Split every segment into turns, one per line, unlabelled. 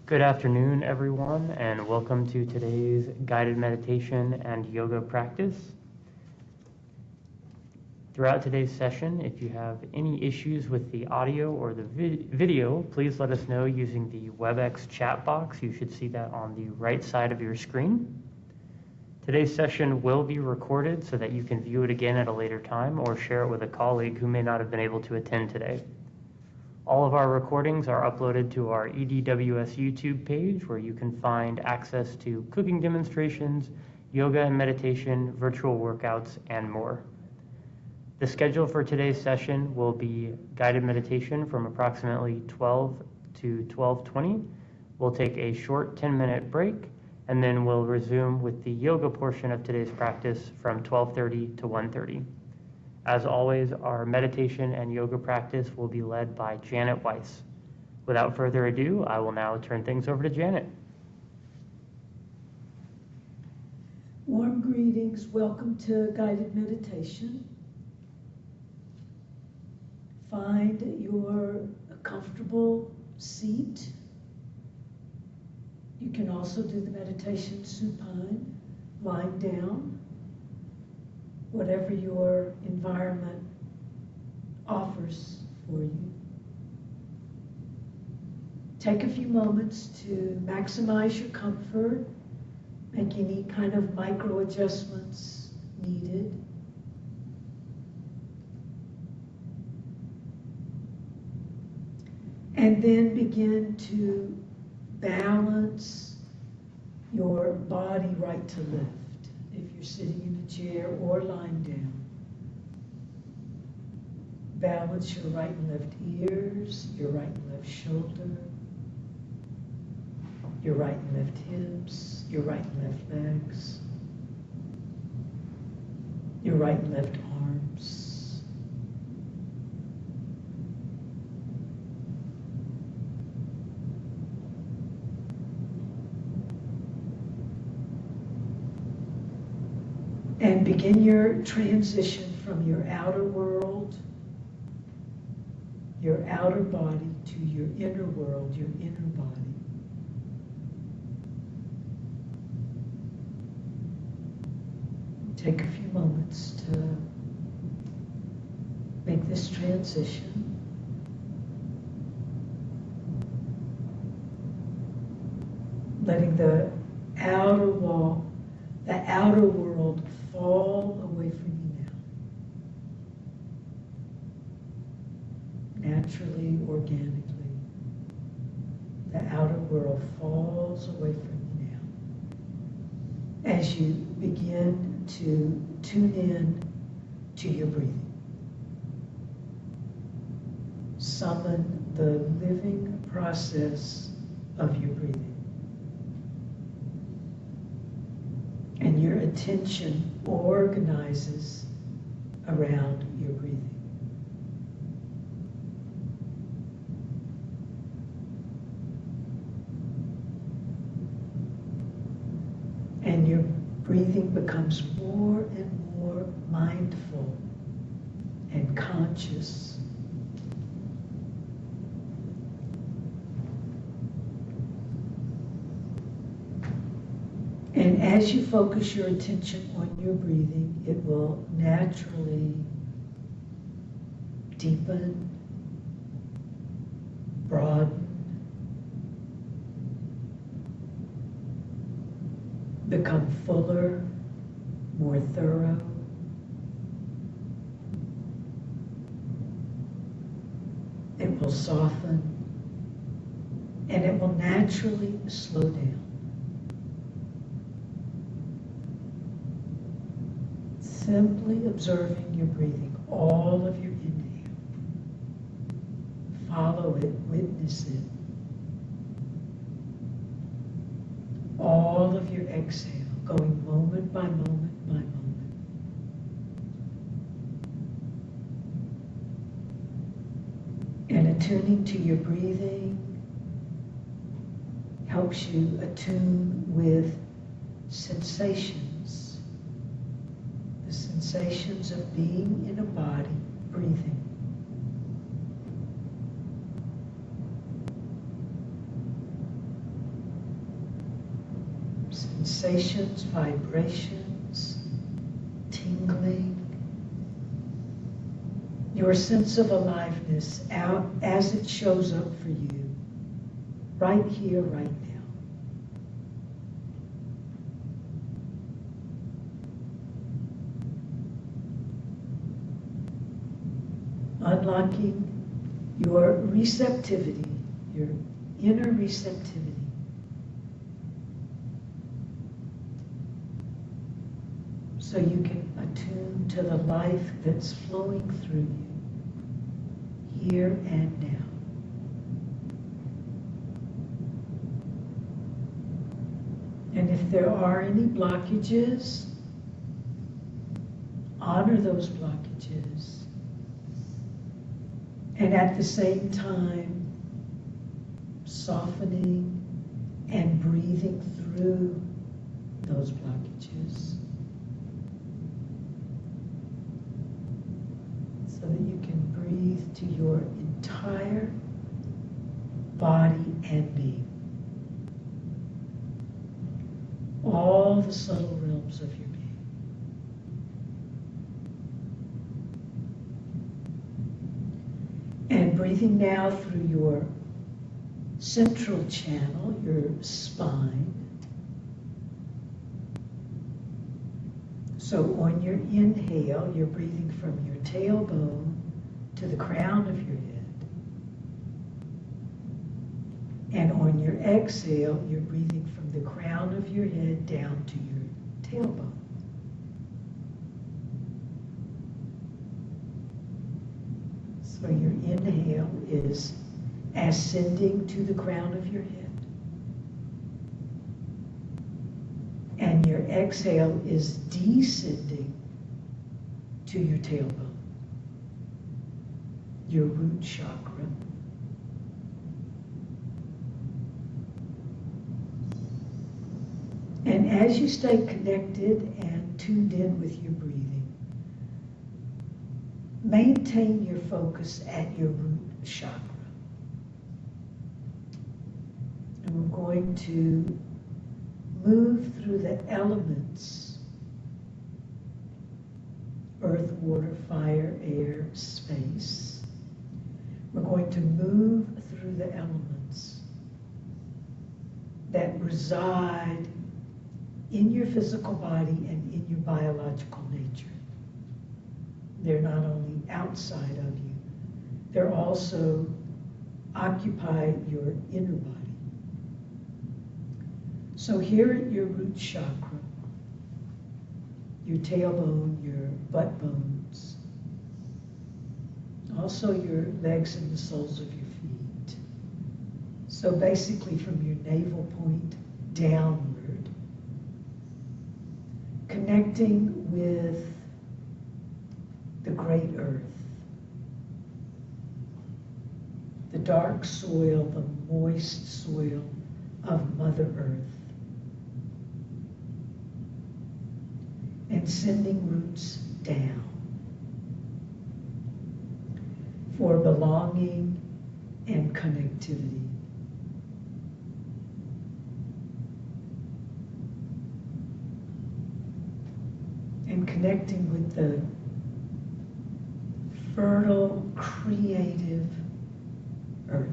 Good afternoon, everyone, and welcome to today's guided meditation and yoga practice. Throughout today's session, if you have any issues with the audio or the video, please let us know using the WebEx chat box. You should see that on the right side of your screen. Today's session will be recorded so that you can view it again at a later time or share it with a colleague who may not have been able to attend today. All of our recordings are uploaded to our EDWS YouTube page, where you can find access to cooking demonstrations, yoga and meditation, virtual workouts, and more. The schedule for today's session will be guided meditation from approximately 12 to 12:20. We'll take a short 10-minute break, and then we'll resume with the yoga portion of today's practice from 12:30 to 1:30. As always, our meditation and yoga practice will be led by Janet Weiss. Without further ado, I will now turn things over to Janet.
Warm greetings. Welcome to guided meditation. Find your comfortable seat. You can also do the meditation supine, lying down. Whatever your environment offers for you. Take a few moments to maximize your comfort, make any kind of micro adjustments needed. And then begin to balance your body right to left. If you're sitting in a chair or lying down, balance your right and left ears, your right and left shoulder, your right and left hips, your right and left legs, your right and left arms. And begin your transition from your outer world, your outer body, to your inner world, your inner body. Take a few moments to make this transition. Letting the outer wall, the outer world fall away from you now. Naturally, organically, the outer world falls away from you now as you begin to tune in to your breathing. Summon the living process of your breathing. And your attention organizes around your breathing. And your breathing becomes more and more mindful and conscious. And as you focus your attention on your breathing, it will naturally deepen, broaden, become fuller, more thorough. It will soften, and it will naturally slow down. Simply observing your breathing, all of your inhale. Follow it, witness it. All of your exhale, going moment by moment by moment. And attuning to your breathing helps you attune with sensations. The sensations of being in a body, breathing. sensations, vibrations, tingling, your sense of aliveness out as it shows up for you, right here, right now. Unlocking your receptivity, your inner receptivity. So you can attune to the life that's flowing through you, here and now. And if there are any blockages, honor those blockages. And at the same time, softening and breathing through those blockages so that you can breathe to your entire body and being. All the subtle realms of your being. And breathing now through your central channel, your spine. So on your inhale, you're breathing from your tailbone to the crown of your head. And on your exhale, you're breathing from the crown of your head down to your tailbone. So your inhale is ascending to the crown of your head. And your exhale is descending to your tailbone, your root chakra. And as you stay connected and tuned in with your breathing, maintain your focus at your root chakra. And we're going to move through the elements: earth, water, fire, air, space. We're going to move through the elements that reside in your physical body and in your biological nature. They're not only outside of you, they're also occupy your inner body. So here at your root chakra, your tailbone, your butt bones, also your legs and the soles of your feet. So basically from your navel point downward, connecting with the great earth, the dark soil, the moist soil of Mother Earth, and sending roots down for belonging and connectivity. And connecting with the fertile, creative earth.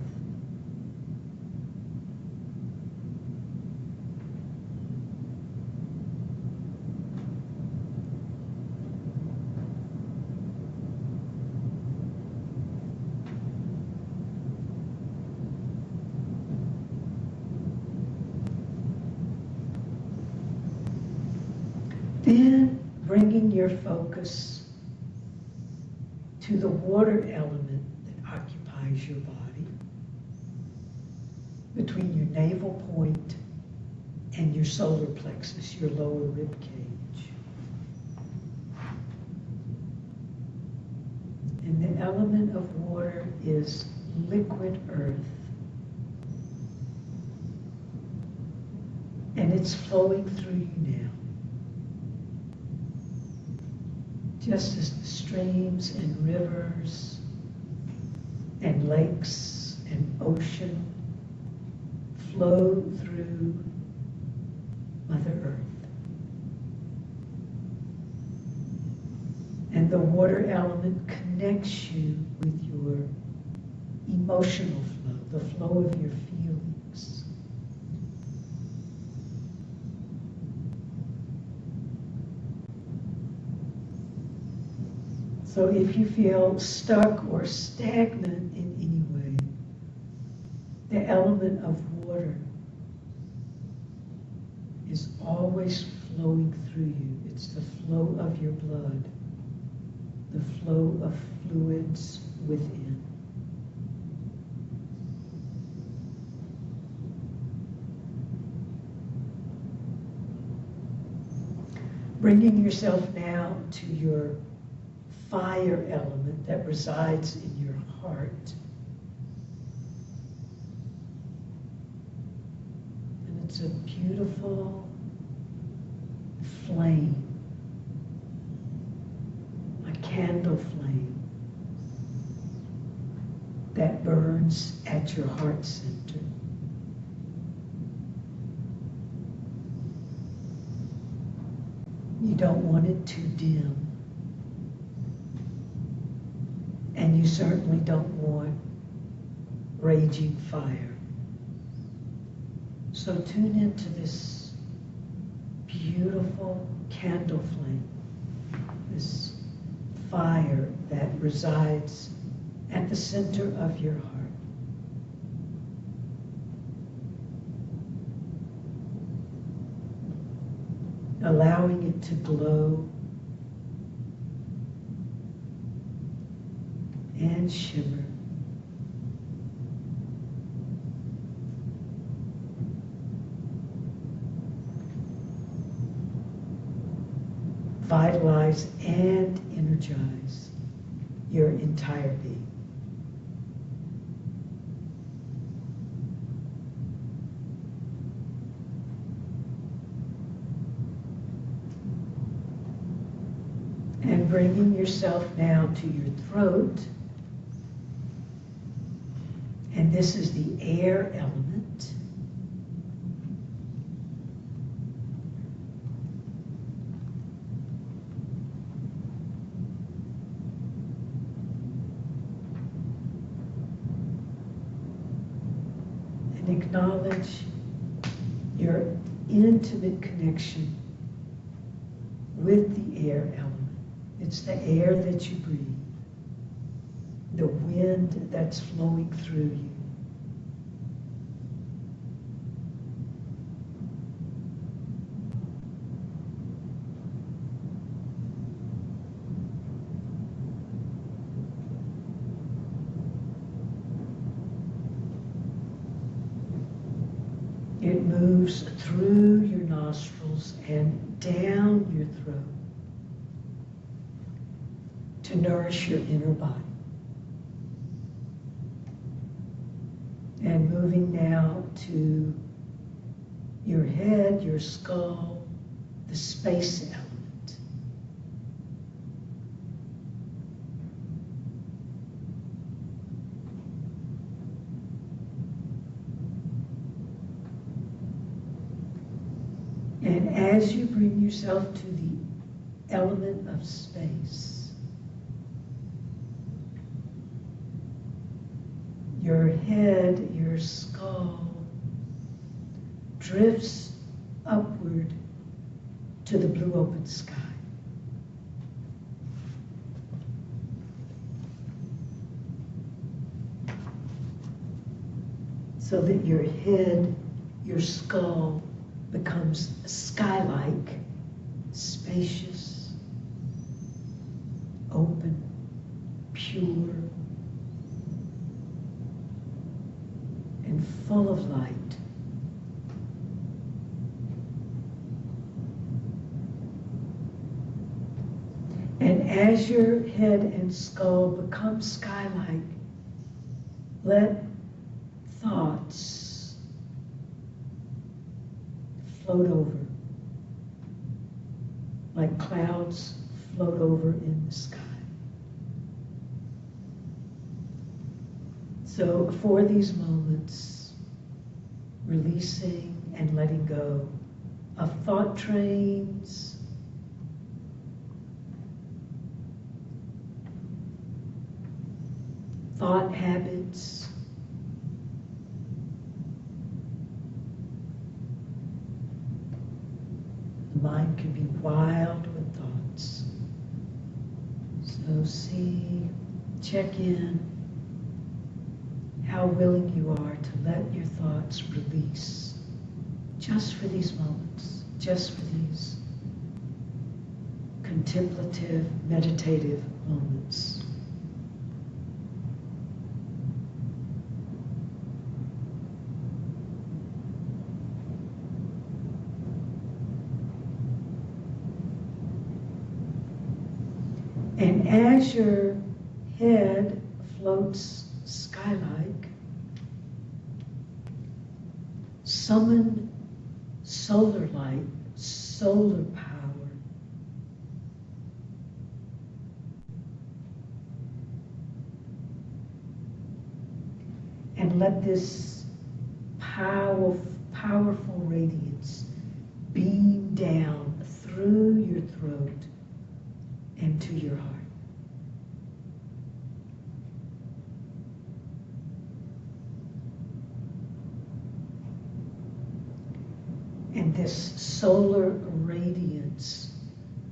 Then bringing your focus to the water element that occupies your body, between your navel point and your solar plexus, your lower rib cage. And the element of water is liquid earth. And it's flowing through you now. Just as the streams and rivers and lakes and ocean flow through Mother Earth. And the water element connects you with your emotional flow, the flow of your feelings. So if you feel stuck or stagnant in any way, the element of water is always flowing through you. It's the flow of your blood, the flow of fluids within. Bringing yourself now to your fire element that resides in your heart. And it's a beautiful flame, a candle flame that burns at your heart center. You don't want it to dim. And you certainly don't want raging fire. So tune into this beautiful candle flame, this fire that resides at the center of your heart. Allowing it to glow and shimmer. Vitalize and energize your entire being. And bringing yourself now to your throat. And this is the air element. And acknowledge your intimate connection with the air element. It's the air that you breathe, the wind that's flowing through you. It moves through your nostrils and down your throat to nourish your inner body. And moving now to your head, your skull, the space element. And as you bring yourself to the element of space, your head, your skull, drifts upward to the blue open sky. So that your head, your skull becomes sky-like, spacious, open, pure, and full of light. And as your head and skull become sky-like, let thoughts float over, like clouds float over in the sky. So for these moments, releasing and letting go of thought trains, thought habits, the mind can be wild with thoughts. So see, check in how willing you are to let your thoughts release just for these moments, just for these contemplative, meditative moments. And as your head floats sky-like, summon solar light, solar power. And let this powerful radiance beam down through your throat and to your heart. And this solar radiance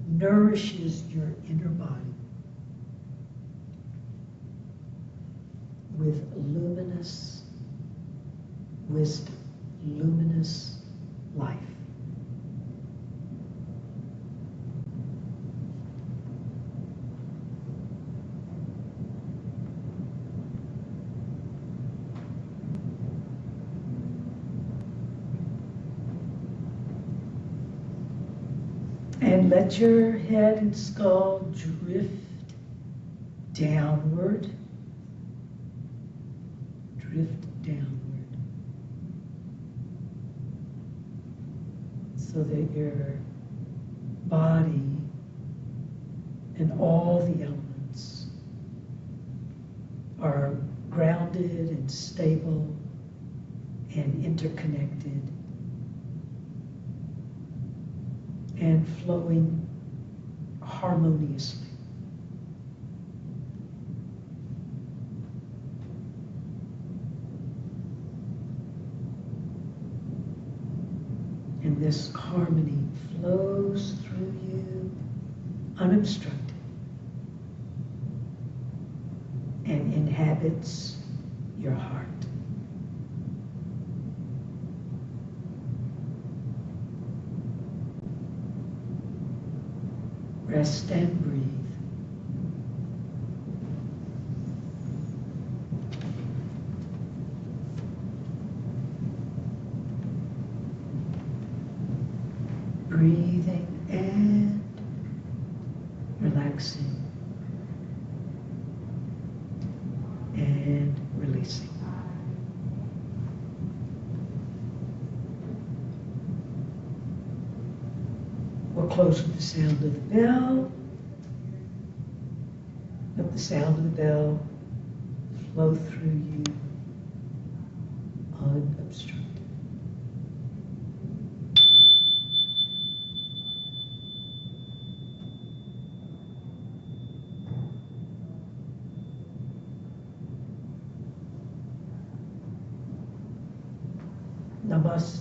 nourishes your inner body with luminous wisdom, luminous life. And let your head and skull drift downward. Drift downward. So that your body and all the elements are grounded and stable and interconnected and flowing harmoniously. And this harmony flows through you unobstructed and inhabits your heart. Rest and breathe. Breathing and relaxing and releasing. We'll close with the sound of the bell. Let the sound of the bell flow through you unobstructed. Namaste.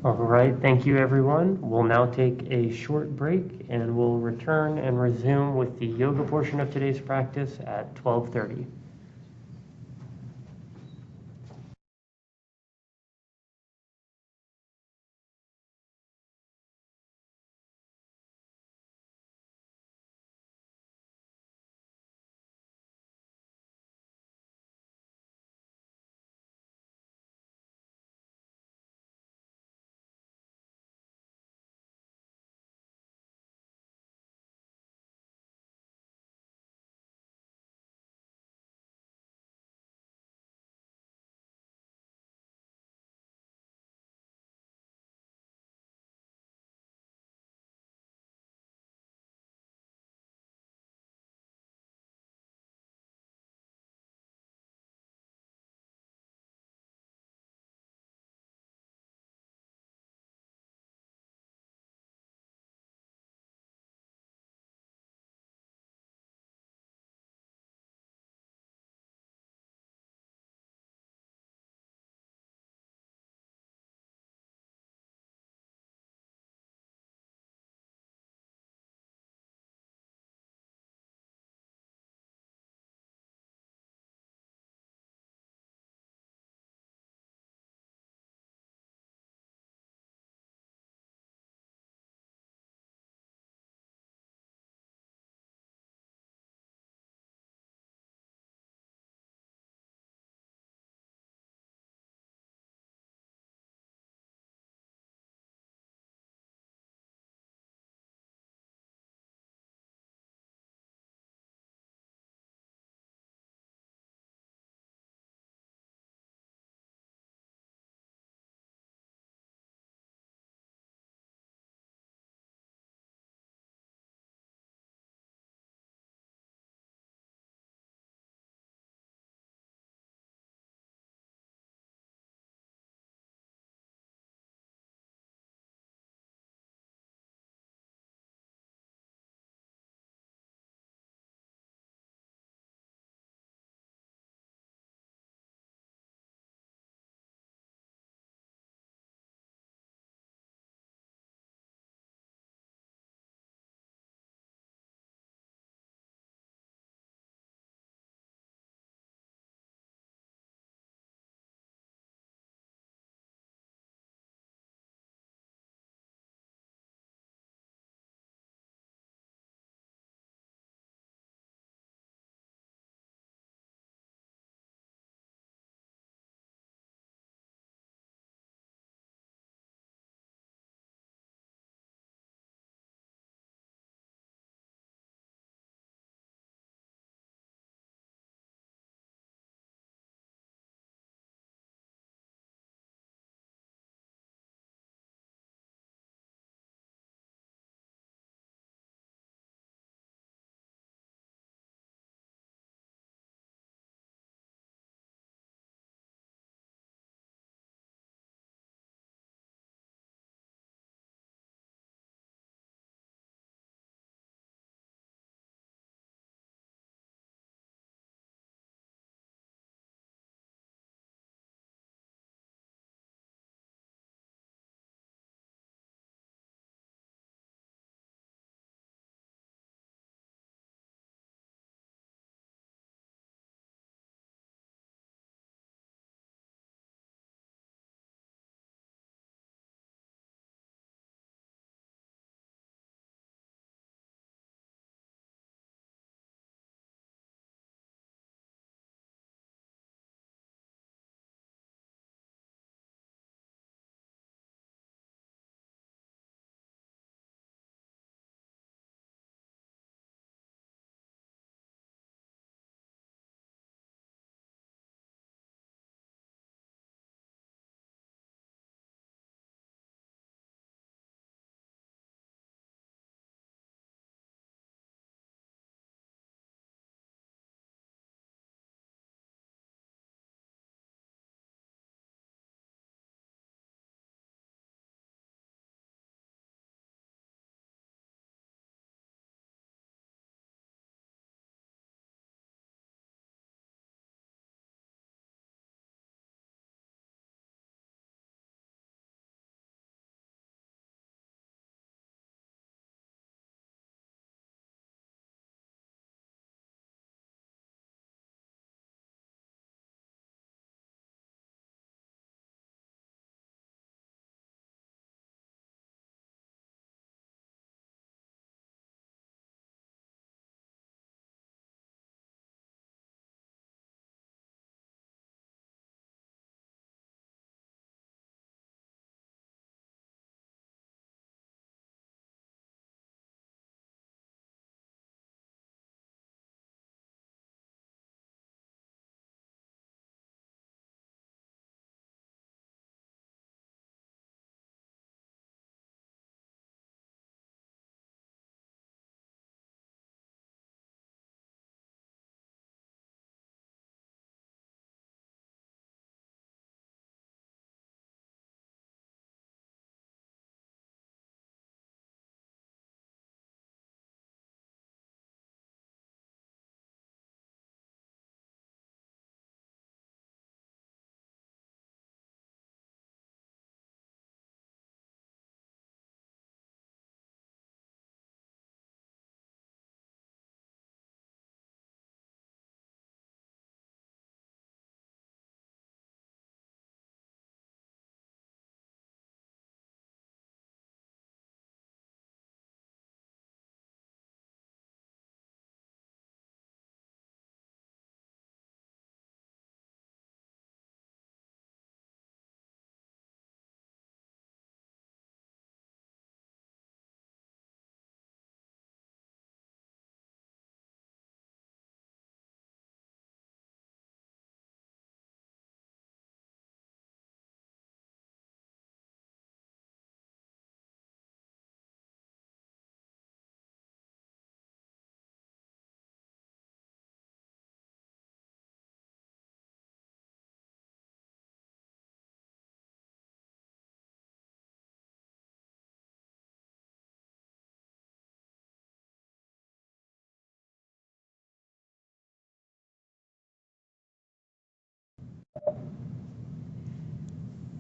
All right, thank you everyone. We'll now take a short break and we'll return and resume with the yoga portion of today's practice at 12:30.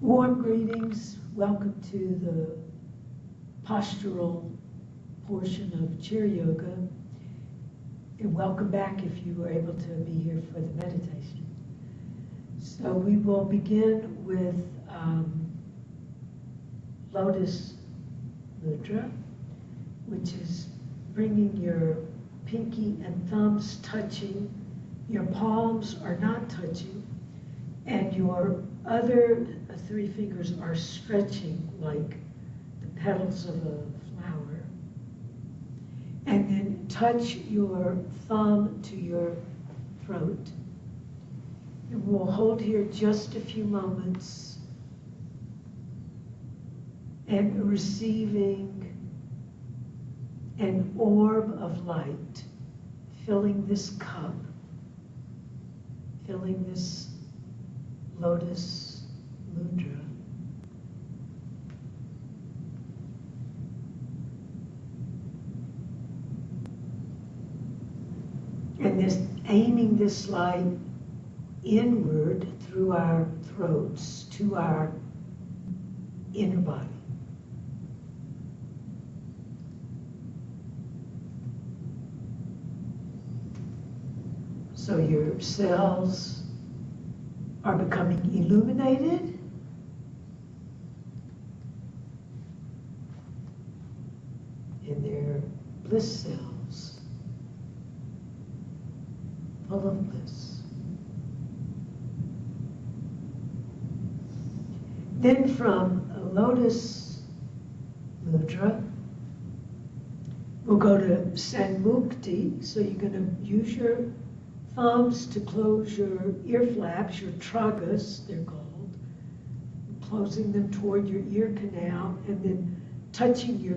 Warm greetings. Welcome to the postural portion of chair yoga. And welcome back if you were able to be here for the meditation. So we will begin with Lotus Mudra, which is bringing your pinky and thumbs touching. Your palms are not touching, and your other three fingers are stretching like the petals of a flower. And then touch your thumb to your throat. And we'll hold here just a few moments and receiving an orb of light filling this cup, filling this Lotus Mudra. And this, aiming this light inward through our throats to our inner body. So your cells are becoming illuminated. And they're bliss cells, full of bliss. Then from Lotus Mudra, we'll go to Sanmukti. So you're going to use your thumbs to close your ear flaps, your tragus, they're called, closing them toward your ear canal, and then touching your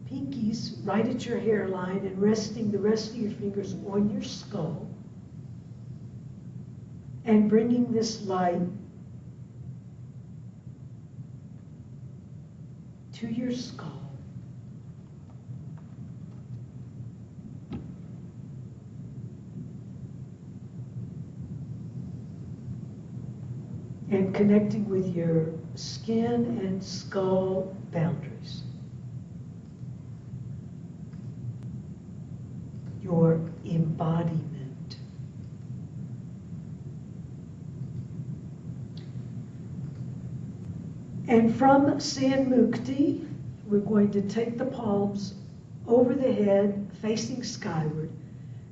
pinkies right at your hairline and resting the rest of your fingers on your skull, and bringing this light to your skull. And connecting with your skin and skull boundaries. Your embodiment. And from Sanmukti, we're going to take the palms over the head, facing skyward,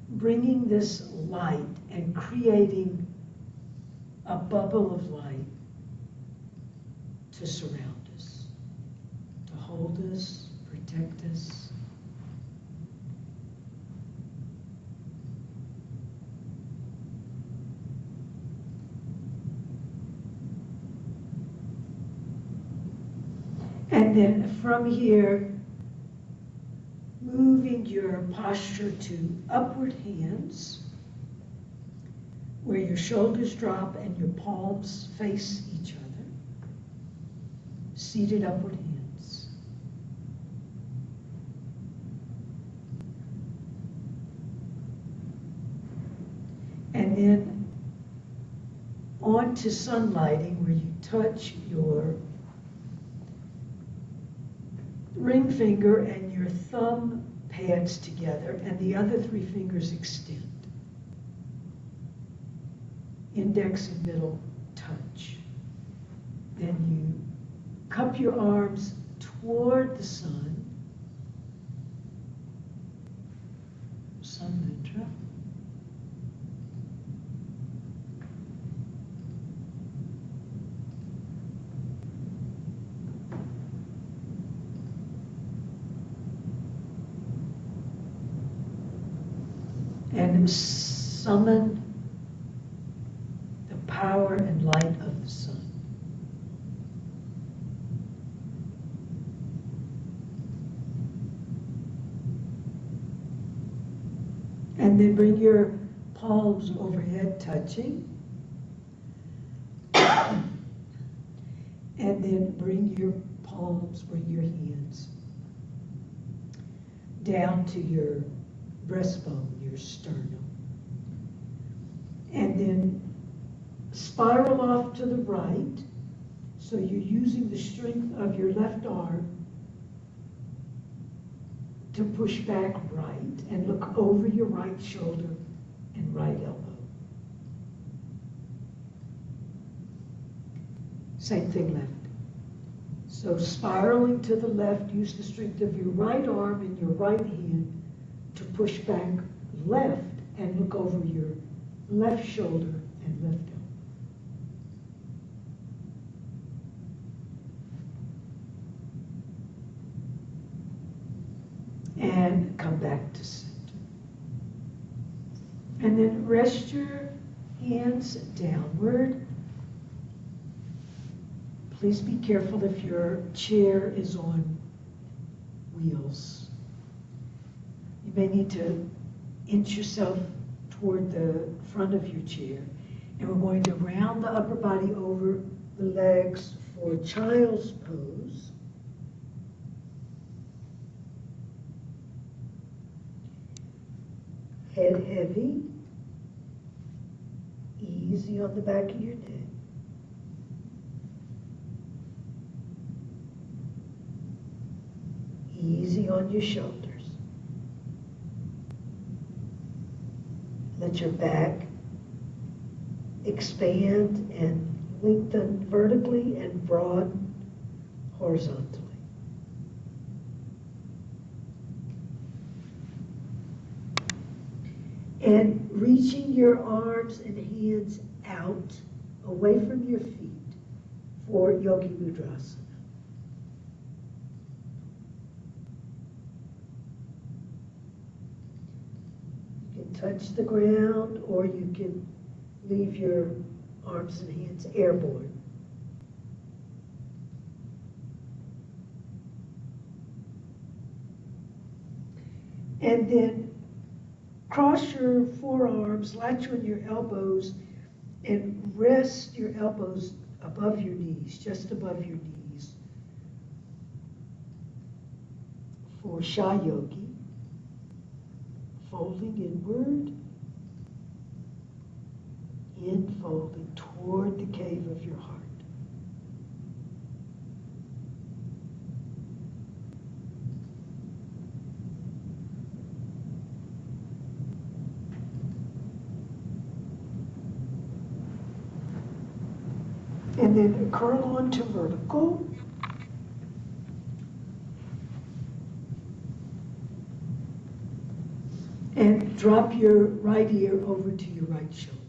bringing this light and creating a bubble of light to surround us, to hold us, protect us. And then from here, moving your posture to upward hands, where your shoulders drop and your palms face each other. Seated upward hands. And then on to sunlighting, where you touch your ring finger and your thumb pads together, and the other three fingers extend. Index and middle touch. Then you cup your arms toward the sun. Sun Mudra. And summon the power and light of the sun. And then bring your palms overhead touching. And then bring your palms, bring your hands down to your breastbone, your sternum. And then spiral off to the right So you're using the strength of your left arm to push back right and look over your right shoulder and right elbow. Same thing left. So spiraling to the left, use the strength of your right arm and your right hand to push back left and look over your left shoulder and left elbow. And come back to center. And then rest your hands downward. Please be careful if your chair is on wheels. You may need to inch yourself toward the front of your chair. And we're going to round the upper body over the legs for child's pose. Head heavy. Easy on the back of your neck. Easy on your shoulders. Let your back expand and lengthen vertically and broaden horizontally. And reaching your arms and hands out away from your feet for Yogi Mudrasana. Touch the ground, or you can leave your arms and hands airborne. And then cross your forearms, latch on your elbows, and rest your elbows above your knees, just above your knees, for Shah Yogi. Folding inward, infolding toward the cave of your heart. And then curl onto vertical. And drop your right ear over to your right shoulder.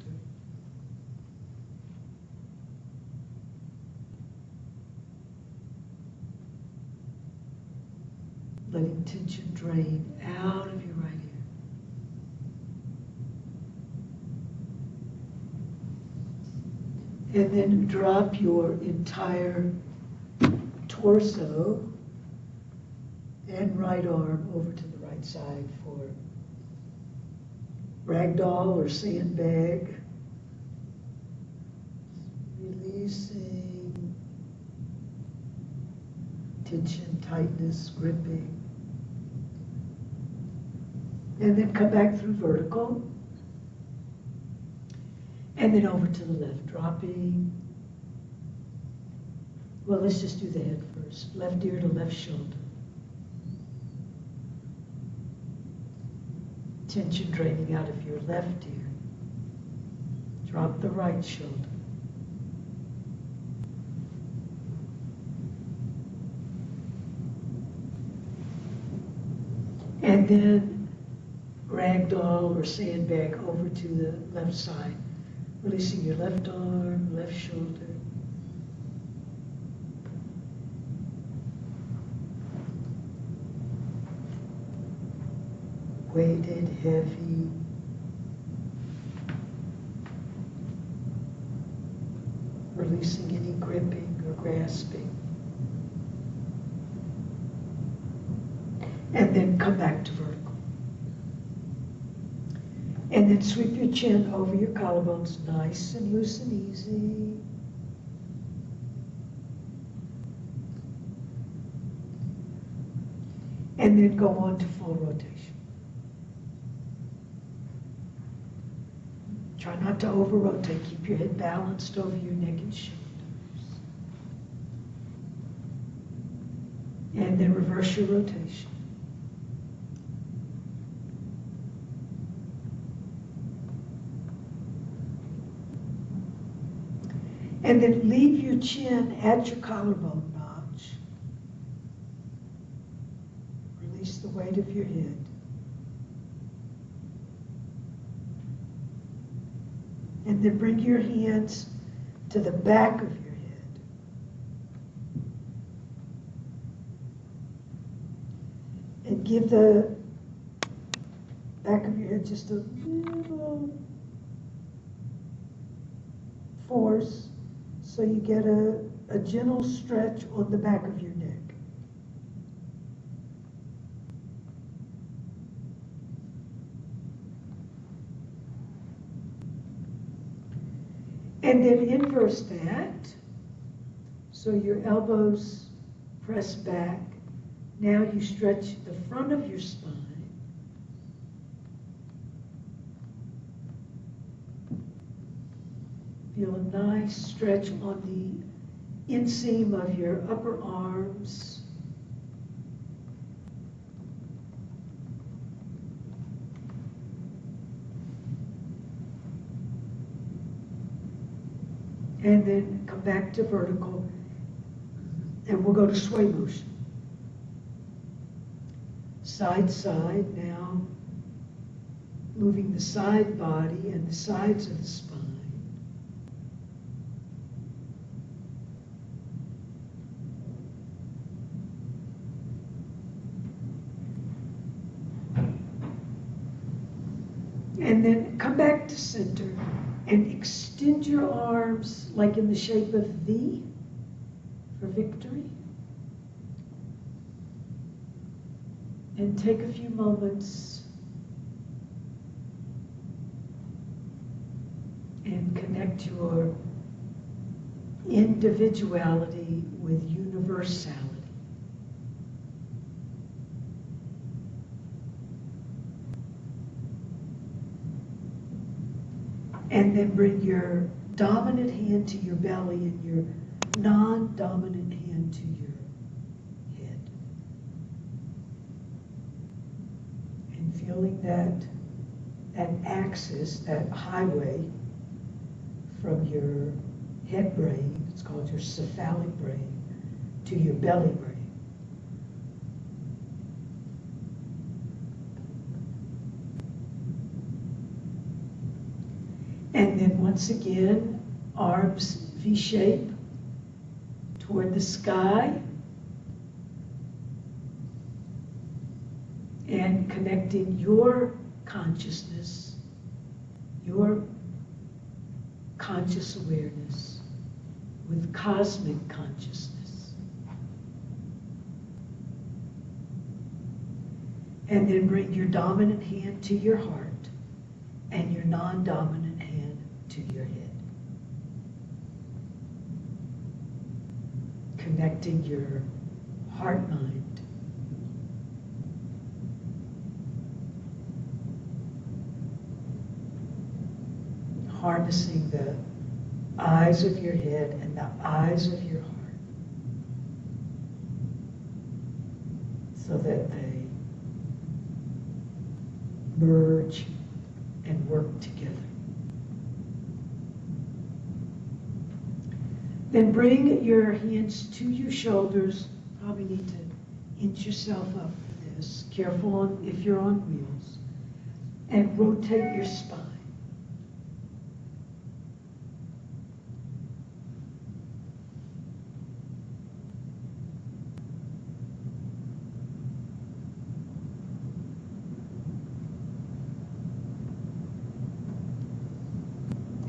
Letting tension drain out of your right ear. And then drop your entire torso and right arm over to the right side for ragdoll or sandbag. Releasing tension, tightness, gripping. And then come back through vertical. And then over to the left, dropping. Well, let's just do the head first. Left ear to left shoulder. Tension draining out of your left ear. Drop the right shoulder. And then ragdoll or sandbag over to the left side. Releasing your left arm, left shoulder. Weighted, heavy. Releasing any gripping or grasping. And then come back to vertical. And then sweep your chin over your collarbones, nice and loose and easy. And then go on to full rotation. Try not to over-rotate. Keep your head balanced over your neck and shoulders. And then reverse your rotation. And then leave your chin at your collarbone notch. Release the weight of your head. And then bring your hands to the back of your head. And give the back of your head just a little force so you get a gentle stretch on the back of your neck. And then inverse that. So your elbows press back. Now you stretch the front of your spine. Feel a nice stretch on the inseam of your upper arms. And then come back to vertical, and we'll go to sway motion. Side, side, now moving the side body and the sides of the spine. And then come back to center and extend your arms like in the shape of V for victory. And take a few moments and connect your individuality with universality. And then bring your dominant hand to your belly and your non-dominant hand to your head. And feeling that axis, that highway from your head brain, it's called your cephalic brain, to your belly brain. And then once again, arms V-shape toward the sky. And connecting your consciousness, your conscious awareness with cosmic consciousness. And then bring your dominant hand to your heart and your non-dominant hand to your head. Connecting your heart-mind. Harnessing the eyes of your head and the eyes of your heart so that they merge and work together. Then bring your hands to your shoulders. Probably need to inch yourself up for this. Careful on if you're on wheels. And rotate your spine.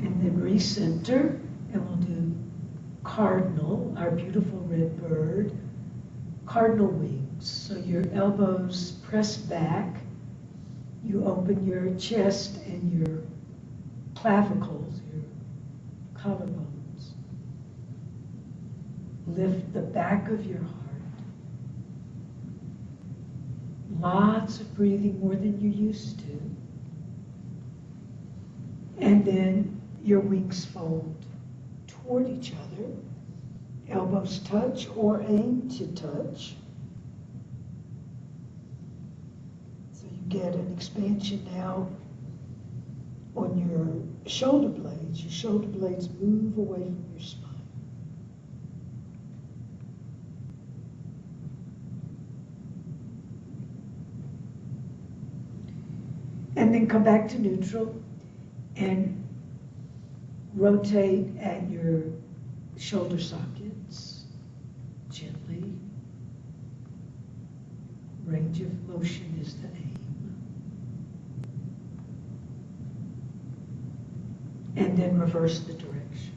And then recenter, and we'll do cardinal, our beautiful red bird, cardinal wings. So your elbows press back, you open your chest and your clavicles, your collarbones. Lift the back of your heart. Lots of breathing, more than you're used to. And then your wings fold toward each other. Elbows touch or aim to touch. get an expansion now on your shoulder blades. Your shoulder blades move away from your spine. And then come back to neutral and rotate at your shoulder sockets gently. Range of motion is the aim. And then reverse the direction.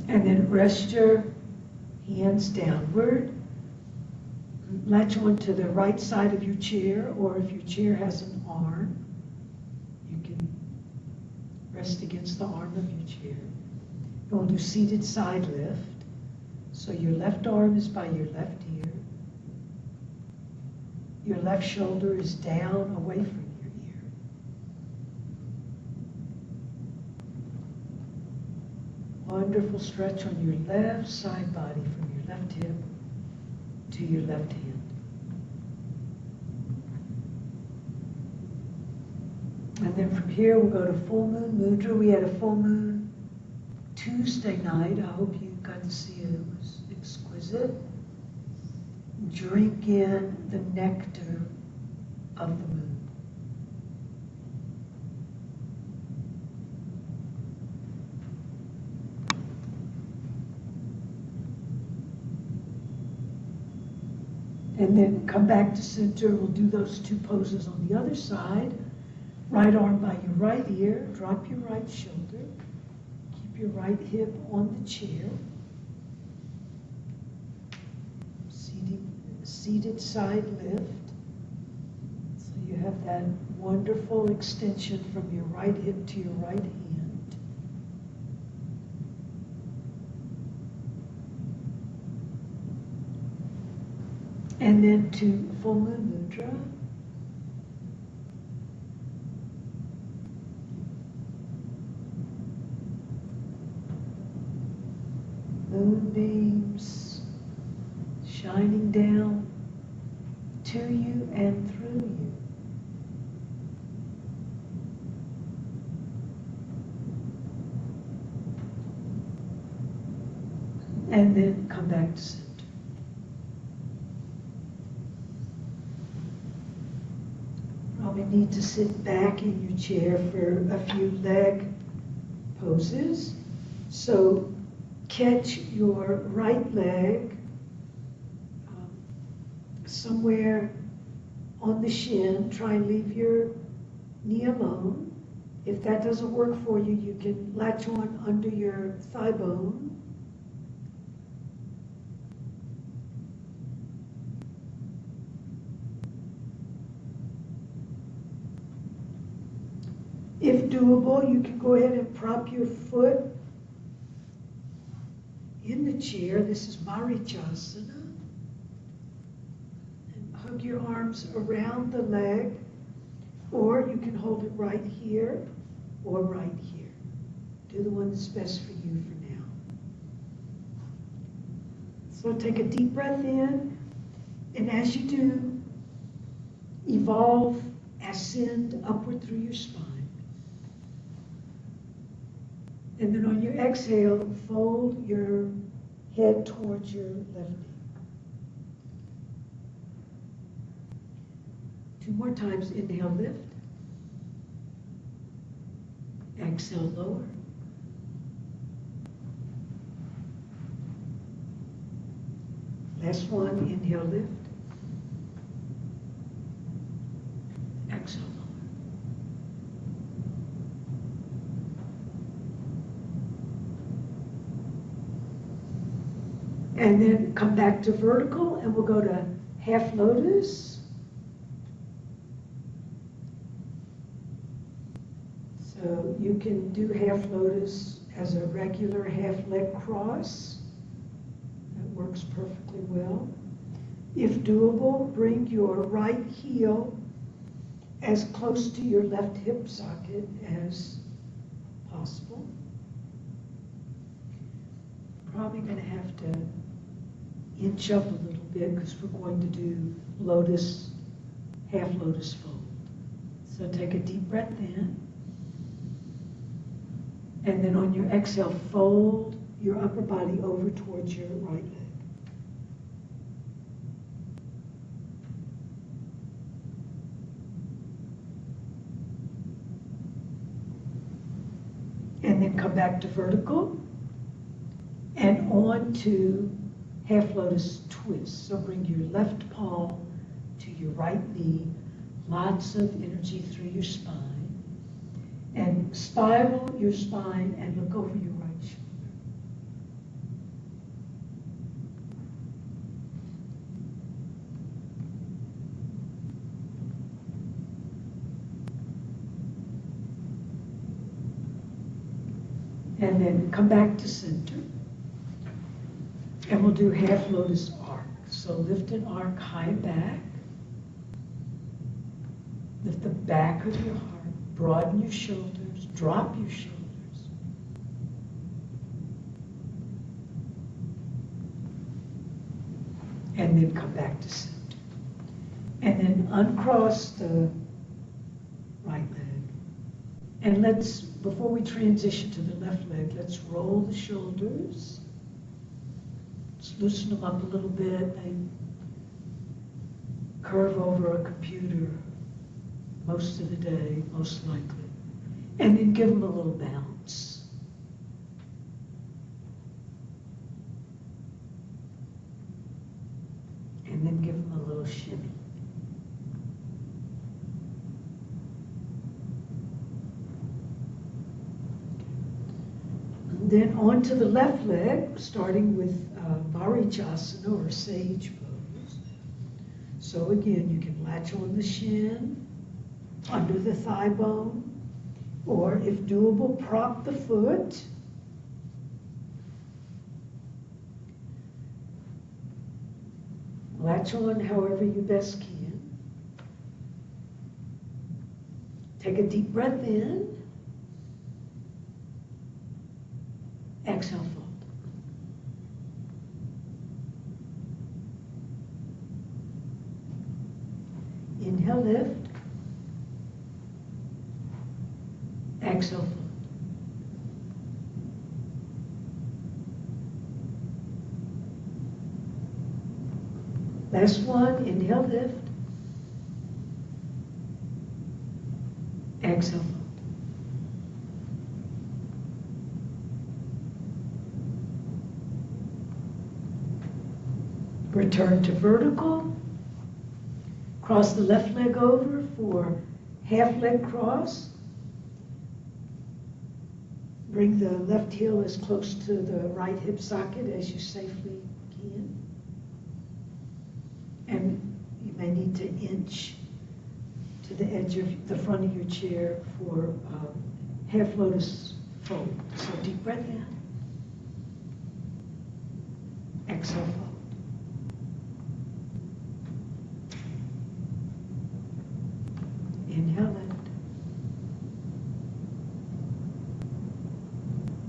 And then rest your hands downward. Latch on to the right side of your chair, or if your chair has an arm, you can rest against the arm of your chair. And we'll do seated side lift. So your left arm is by your left ear. Your left shoulder is down away from your ear. Wonderful stretch on your left side body from your left hip to your left hand. And then from here we'll go to full moon mudra. We had a full moon Tuesday night. I hope you got to see it. It was exquisite. Drink in the nectar of the moon. And then come back to center. We'll do those two poses on the other side. Right arm by your right ear. Drop your right shoulder. Keep your right hip on the chair. Seated side lift. So you have that wonderful extension from your right hip to your right hand. And then to full moon mudra. Moonbeams shining down to you and through you. And then come back to center. Probably need to sit back in your chair for a few leg poses. So catch your right leg somewhere on the shin. Try and leave your knee alone. If that doesn't work for you, you can latch on under your thigh bone. If doable, you can go ahead and prop your foot in the chair. This is Marichasana. And hug your arms around the leg, or you can hold it right here or right here. Do the one that's best for you for now. So take a deep breath in, and as you do, evolve, ascend upward through your spine. And then on your exhale, fold your head towards your left knee. 2 more times. Inhale, lift. Exhale, lower. Last one. Inhale, lift. Exhale, lower. And then come back to vertical, and we'll go to half lotus. So you can do half lotus as a regular half leg cross. That works perfectly well. If doable, bring your right heel as close to your left hip socket as possible. Probably going to have to inch up a little bit because we're going to do lotus, half lotus fold. So take a deep breath in. And then on your exhale, fold your upper body over towards your right leg. And then come back to vertical and on to half lotus twist. So bring your left palm to your right knee, lots of energy through your spine. And spiral your spine and look over your right shoulder. And then come back to center. And we'll do half lotus arc. So lift an arc high back. Lift the back of your heart. Broaden your shoulders. Drop your shoulders. And then come back to center. And then uncross the right leg. And let's, before we transition to the left leg, let's roll the shoulders. Let's loosen them up a little bit. They curve over a computer most of the day, most likely. And then give them a little bounce. And then give them a little shimmy. Then on to the left leg, starting with Varichasana or sage pose. So again, you can latch on the shin, under the thigh bone, or if doable, prop the foot. Latch on however you best can. Take a deep breath in. Exhale, fold. Inhale, lift. Exhale, fold. Last one, inhale, lift. Exhale, fold. Return to vertical. Cross the left leg over for half leg cross. Bring the left heel as close to the right hip socket as you safely can. And you may need to inch to the edge of the front of your chair for half lotus fold. So deep breath in. Exhale, fold. Inhale, lift.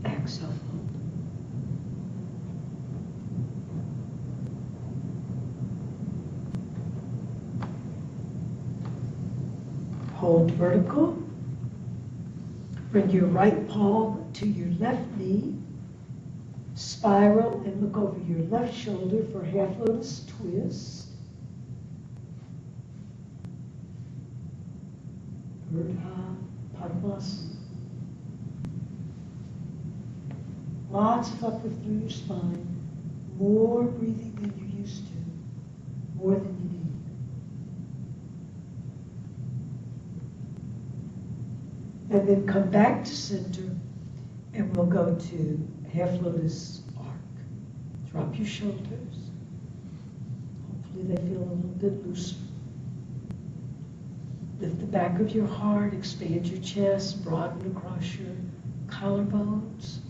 Exhale, fold. Hold vertical. Bring your right palm to your left knee. Spiral and look over your left shoulder for half lotus twist. Urdhva Padmasana. Lots of uplift through your spine. More breathing than you're used to. More than you need. And then come back to center and we'll go to half lotus arc. Drop your shoulders. Hopefully they feel a little bit looser. Lift the back of your heart, expand your chest, broaden across your collarbones.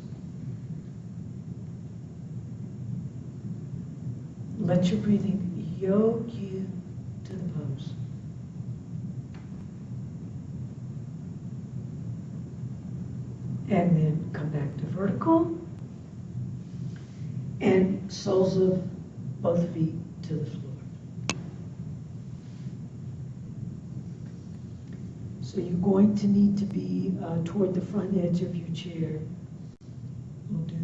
Let your breathing yoke you to the pose. And then come back to vertical. And soles of both feet to the floor. So you're going to need to be toward the front edge of your chair. We'll do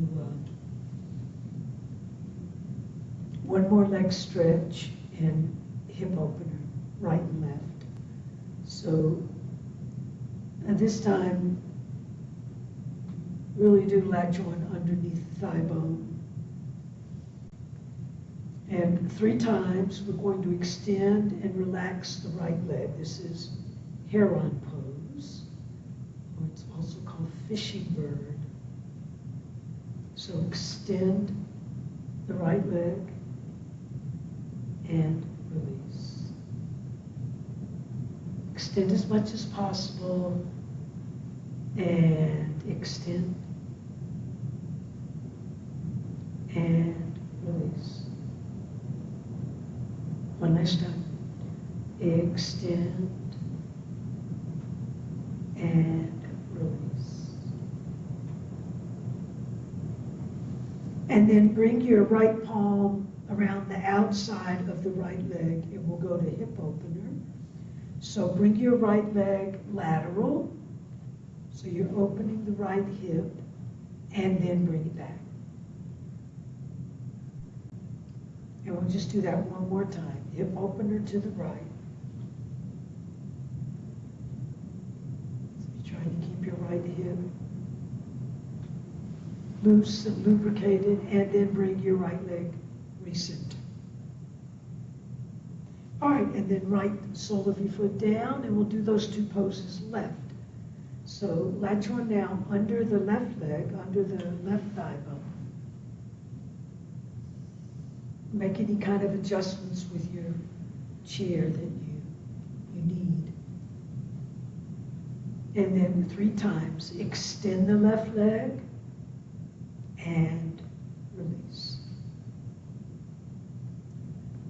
one more leg stretch and hip opener, right and left. So this time, really do latch on underneath the thigh bone. And 3 times, we're going to extend and relax the right leg. This is heron pose, or it's also called fishing bird. So extend the right leg and release. Extend as much as possible and extend and release. One last time. Extend and release. And then bring your right palm around the outside of the right leg, and we'll go to hip opener. So bring your right leg lateral, so you're opening the right hip, and then bring it back. And we'll just do that one more time. Hip opener to the right. So you're trying to keep your right hip loose and lubricated, and then bring your right leg recenter. All right, and then right sole of your foot down, and we'll do those 2 poses left. So latch on now under the left leg, under the left thigh bone. Make any kind of adjustments with your chair that you need. And then 3 times, extend the left leg and release.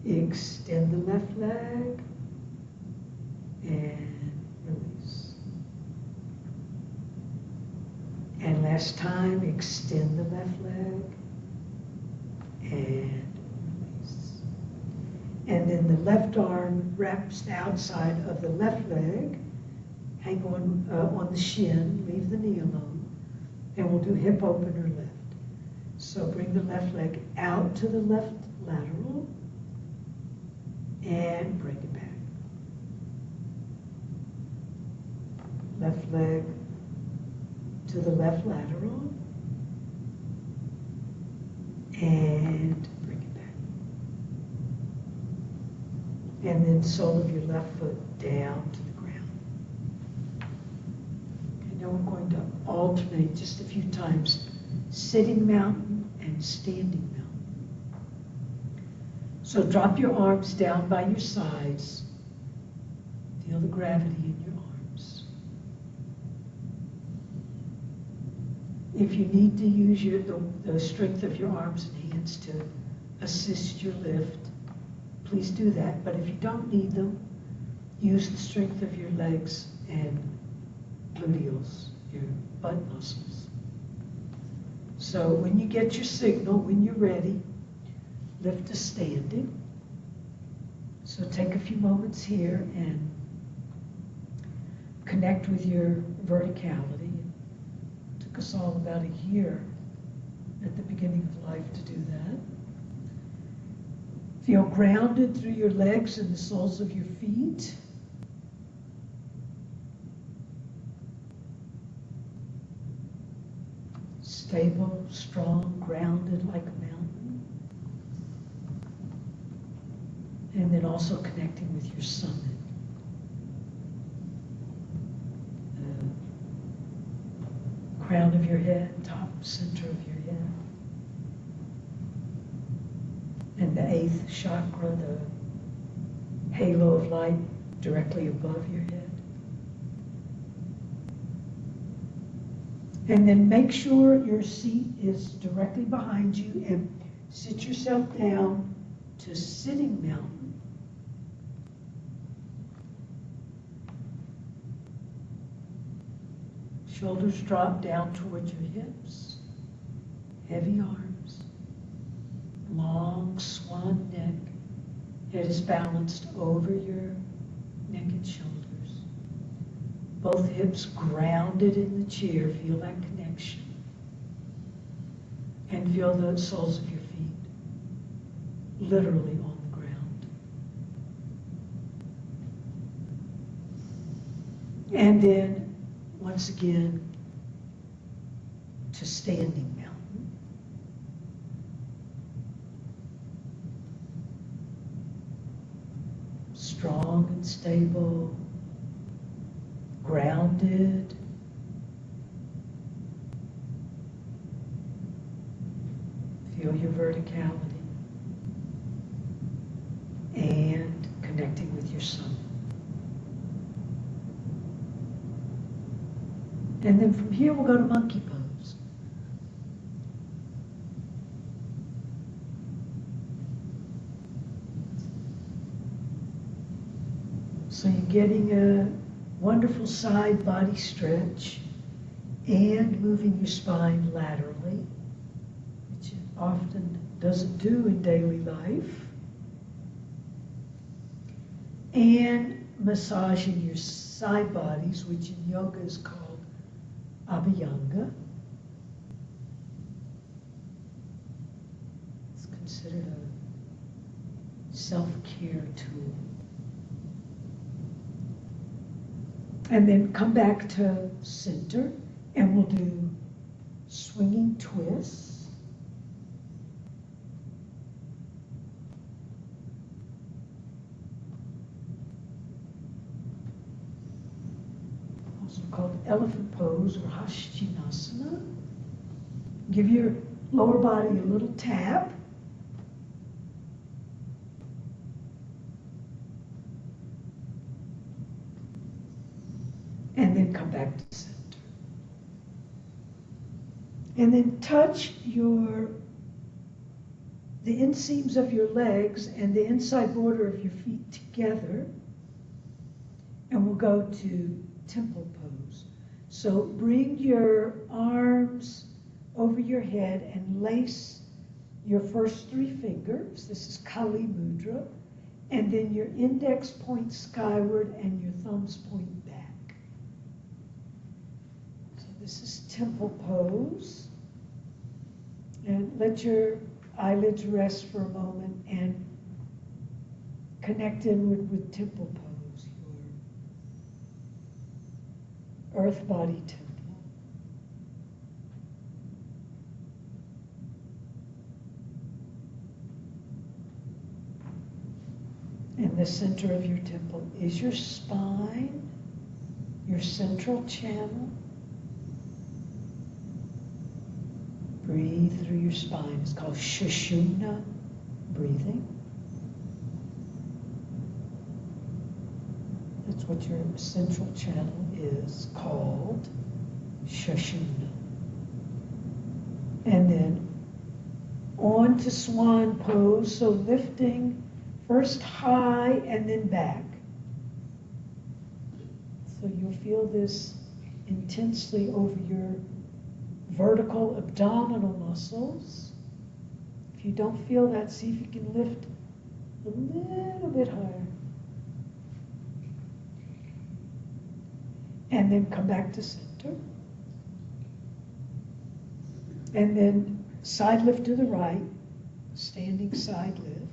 Extend the left leg and release. And last time, extend the left leg and release. And then the left arm wraps the outside of the left leg. Hang on the shin, leave the knee alone. And we'll do hip opener left. So bring the left leg out to the left lateral and bring it back. Left leg to the left lateral and bring it back. And then sole of your left foot down to the ground. Okay, now we're going to alternate just a few times, sitting mountain and standing mountain. So drop your arms down by your sides. Feel the gravity in your arms. If you need to use the strength of your arms and hands to assist your lift, please do that. But if you don't need them, use the strength of your legs and gluteals, your butt muscles. So when you get your signal, when you're ready, lift to standing. So take a few moments here and connect with your verticality. It took us all about a year at the beginning of life to do that. Feel grounded through your legs and the soles of your feet. Stable, strong, grounded like a mountain. And then also connecting with your summit. The crown of your head, top center of your head. And the 8th chakra, the halo of light directly above your head. And then make sure your seat is directly behind you and sit yourself down to sitting mountain. Shoulders drop down towards your hips. Heavy arms. Long swan neck. Head is balanced over your neck and shoulders. Both hips grounded in the chair. Feel that connection. And feel the soles of your feet literally on the ground. And then, once again, to standing mountain. Strong and stable, grounded. Feel your verticality and connecting with your sun. And then from here we'll go to monkey pose. So you're getting a wonderful side body stretch and moving your spine laterally, which it often doesn't do in daily life. And massaging your side bodies, which in yoga is called Abhyanga. It's considered a self-care tool. And then come back to center, and we'll do swinging twists. Also called elephant pose or Hastinasana. Give your lower body a little tap. And then come back to center. And then touch the inseams of your legs and the inside border of your feet together. And we'll go to temple pose. So bring your arms over your head and lace your first 3 fingers. This is Kali Mudra. And then your index point skyward and your thumbs point back. So this is temple pose. And let your eyelids rest for a moment and connect inward with temple pose, your earth body temple. In the center of your temple is your spine, your central channel. Breathe through your spine. It's called Sushumna breathing. That's what your central channel is called, Sushumna. And then on to swan pose, so lifting first high and then back. So you'll feel this intensely over your vertical abdominal muscles. If you don't feel that, see if you can lift a little bit higher. And then come back to center. And then side lift to the right, standing side lift.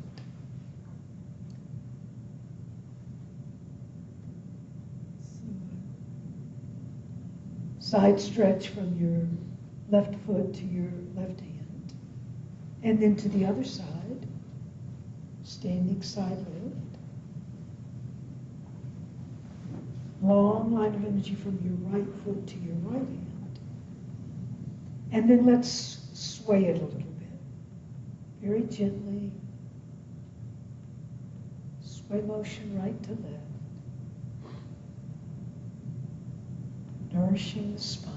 Side stretch from your left foot to your left hand. And then to the other side, standing side lift. Long line of energy from your right foot to your right hand. And then let's sway it a little bit. Very gently. Sway motion right to left. Nourishing the spine.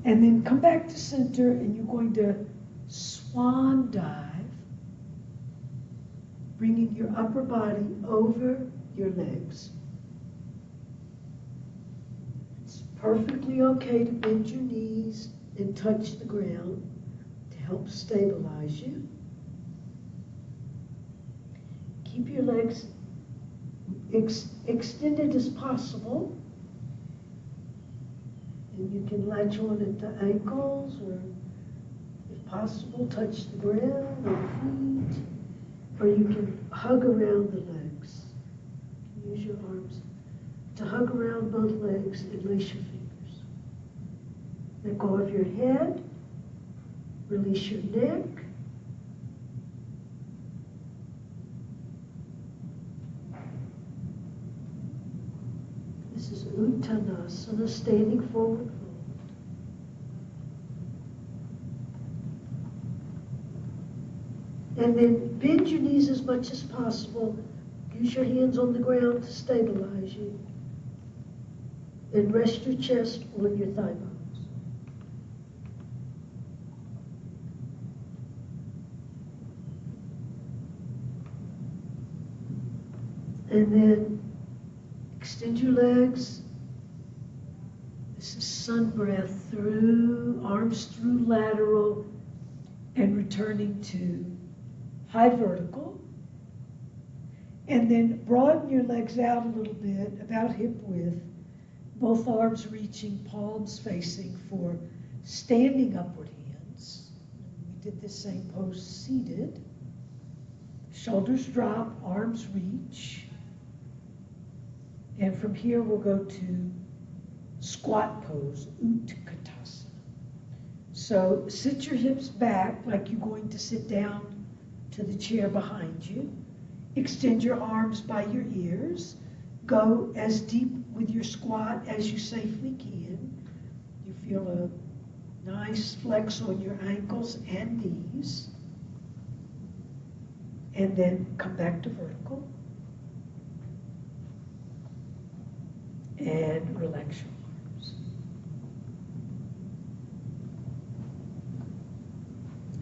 And then come back to center, and you're going to swan dive, bringing your upper body over your legs. perfectly okay to bend your knees and touch the ground to help stabilize you. Keep your legs extended as possible. And you can latch on at the ankles, or if possible, touch the ground or feet, or you can hug around the legs. Use your arms to hug around both legs and lace your fingers. Let go of your head, release your neck. This is Uttanasana, standing forward fold. And then bend your knees as much as possible. Use your hands on the ground to stabilize you. And rest your chest on your thigh bones. And then extend your legs. This is sun breath through, arms through lateral, and returning to high vertical. And then broaden your legs out a little bit, about hip width, both arms reaching, palms facing for standing upward hands. We did the same pose seated. Shoulders drop, arms reach. And from here we'll go to squat pose, Utkatasana. So sit your hips back like you're going to sit down to the chair behind you. Extend your arms by your ears. Go as deep with your squat as you safely can. You feel a nice flex on your ankles and knees. And then come back to vertical. And relax your arms.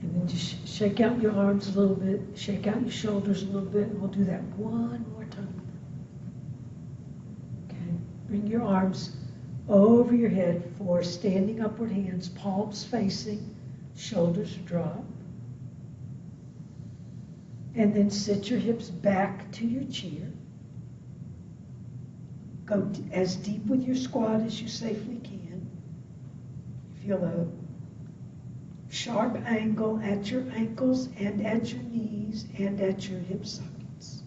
And then just shake out your arms a little bit, shake out your shoulders a little bit, and we'll do that one more time. Okay, bring your arms over your head for standing upward hands, palms facing, shoulders drop. And then sit your hips back to your chair. Go as deep with your squat as you safely can. Feel a sharp angle at your ankles and at your knees and at your hip sockets.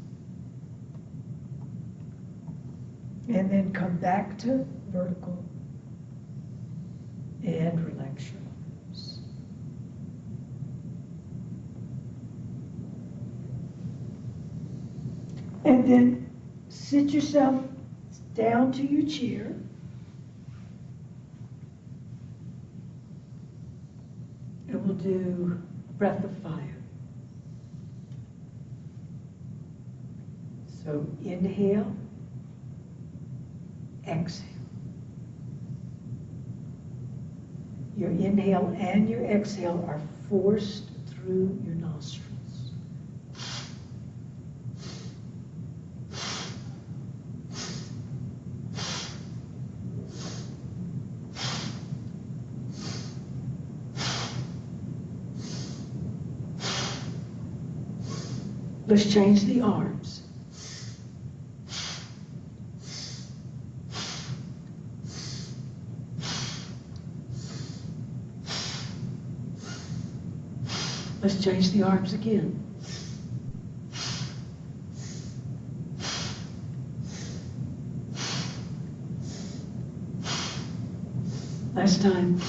And then come back to vertical and relax your arms. And then sit yourself down to your chair. And we'll do breath of fire. So inhale, exhale. Your inhale and your exhale are forced through your nostrils. Let's change the arms. Let's change the arms again. Last time.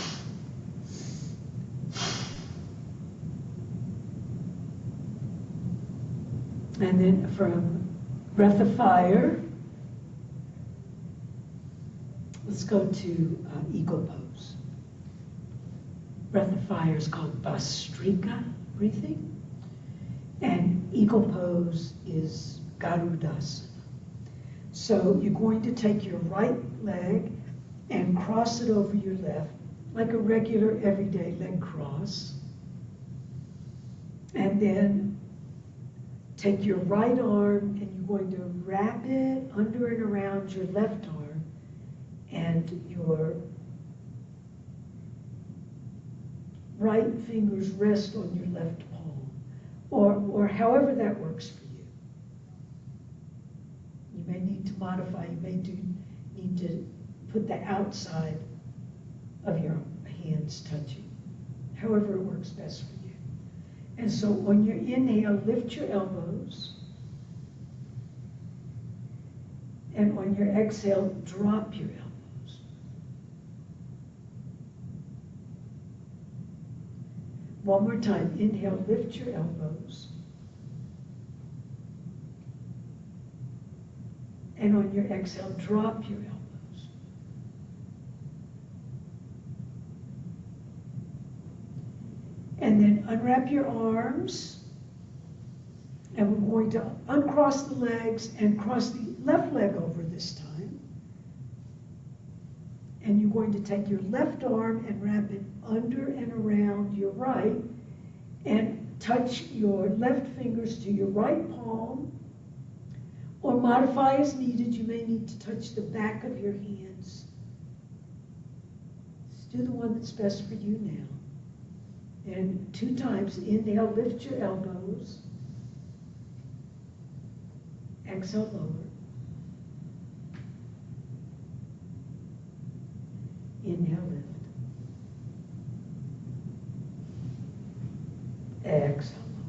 And then from breath of fire, let's go to eagle pose. Breath of fire is called Bhastrika breathing, and eagle pose is Garudasana. So you're going to take your right leg and cross it over your left, like a regular everyday leg cross. And then take your right arm and you're going to wrap it under and around your left arm and your right fingers rest on your left palm, or however that works for you. You may need to modify, you may need to put the outside of your hands touching, however it works best for you. And so on your inhale, lift your elbows. And on your exhale, drop your elbows. One more time. Inhale, lift your elbows. And on your exhale, drop your elbows. And then unwrap your arms. And we're going to uncross the legs and cross the left leg over this time. And you're going to take your left arm and wrap it under and around your right and touch your left fingers to your right palm, or modify as needed. You may need to touch the back of your hands. Let's do the one that's best for you now. And 2 times, inhale, lift your elbows. Exhale, lower. Inhale, lift. Exhale, lower.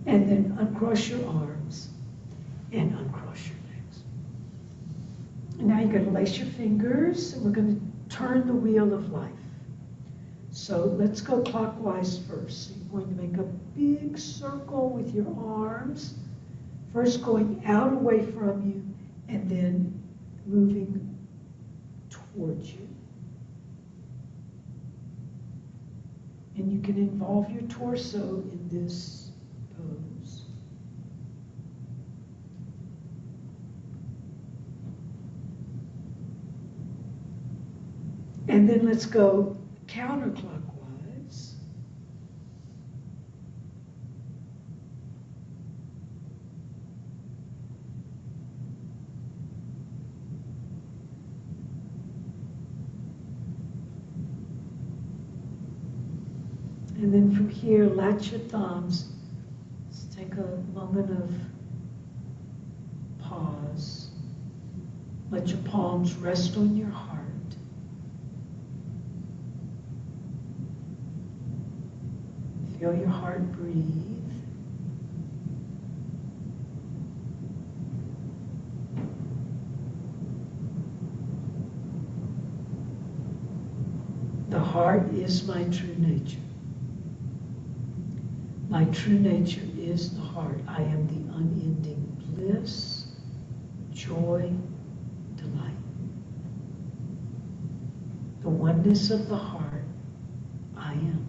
And then uncross your arms and uncross your legs. And now you're going to lace your fingers, and we're going to turn the wheel of life. So let's go clockwise first. So you're going to make a big circle with your arms, first going out away from you and then moving towards you. And you can involve your torso in this pose. And then let's go counterclockwise. And then from here, latch your thumbs. Let's take a moment of pause. Let your palms rest on your heart. Feel your heart breathe. The heart is my true nature. My true nature is the heart. I am the unending bliss, joy, delight. The oneness of the heart, I am.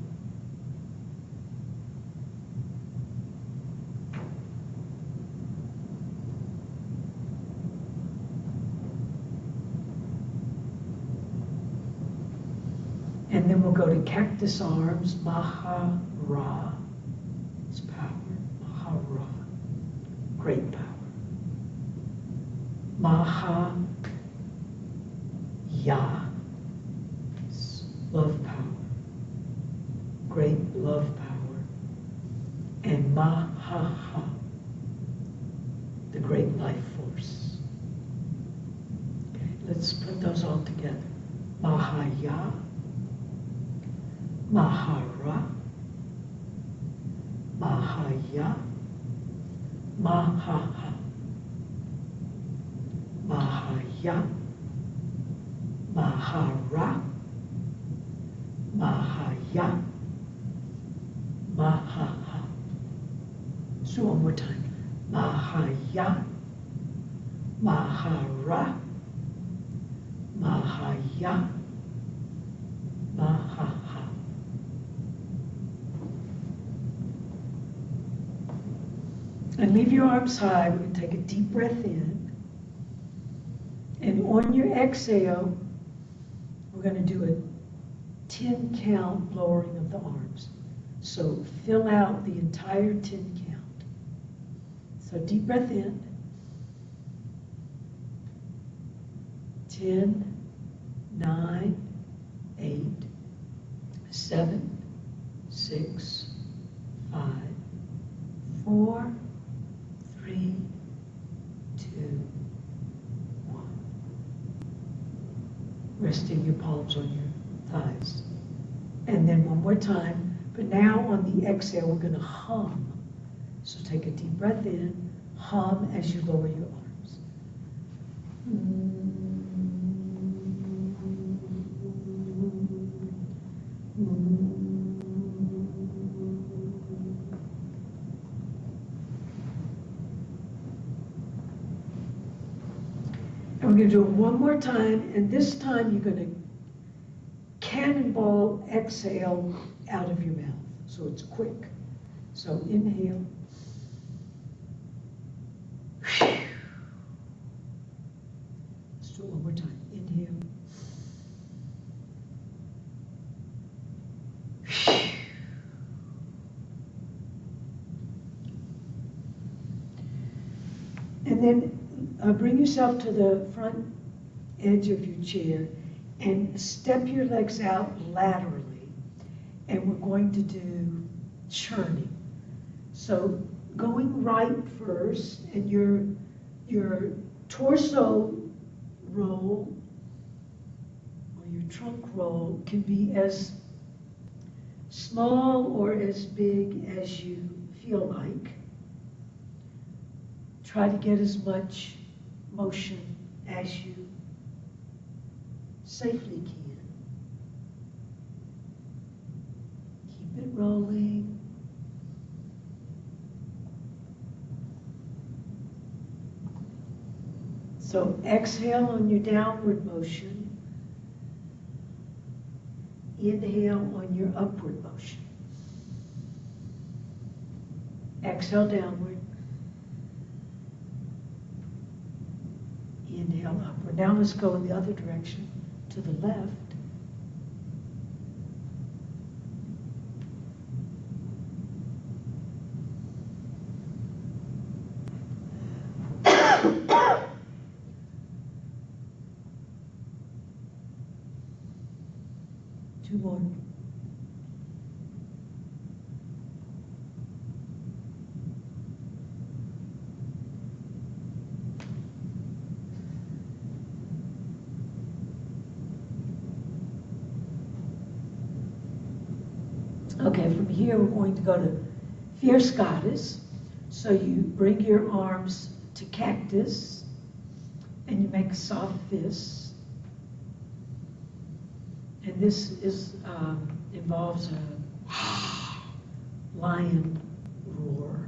And then we'll go to cactus arms, Maha-Ra. It's power. Maha-Ra. Great power. Maha-Ya. Love power. Great love power. And Maha-Ha. The great life force. Okay, let's put those all together. Maha-Ya. Maha-Ra, Maha-Ya, Maha-Ha, Maha-Ya, Maha-Ra, Maha-Ya, Maha-Ha. So one more time. Maha-Ya, Maha-Ra, Maha-Ya, Maha-Ha. And leave your arms high. We're going to take a deep breath in. And on your exhale, we're going to do a 10 count lowering of the arms. So fill out the entire 10 count. So deep breath in. 10, 9, 8, 7, 6, 5, 4, 3, 2, 1. Resting your palms on your thighs. And then one more time, but now on the exhale, we're going to hum. So take a deep breath in, hum as you lower your arms. And we're going to do it one more time, and this time you're going to cannonball exhale out of your mouth. So it's quick. So inhale. Let's do it one more time. Inhale. And then bring yourself to the front edge of your chair and step your legs out laterally. And we're going to do churning. So going right first, and your torso roll or your trunk roll can be as small or as big as you feel like. Try to get as much motion as you safely can. Keep it rolling. So exhale on your downward motion. Inhale on your upward motion. Exhale downward. Inhale upward. Now let's go in the other direction, to the left. Two more. Okay, from here we're going to go to Fierce Goddess. So you bring your arms to cactus and you make a soft fist. And this is involves a lion roar,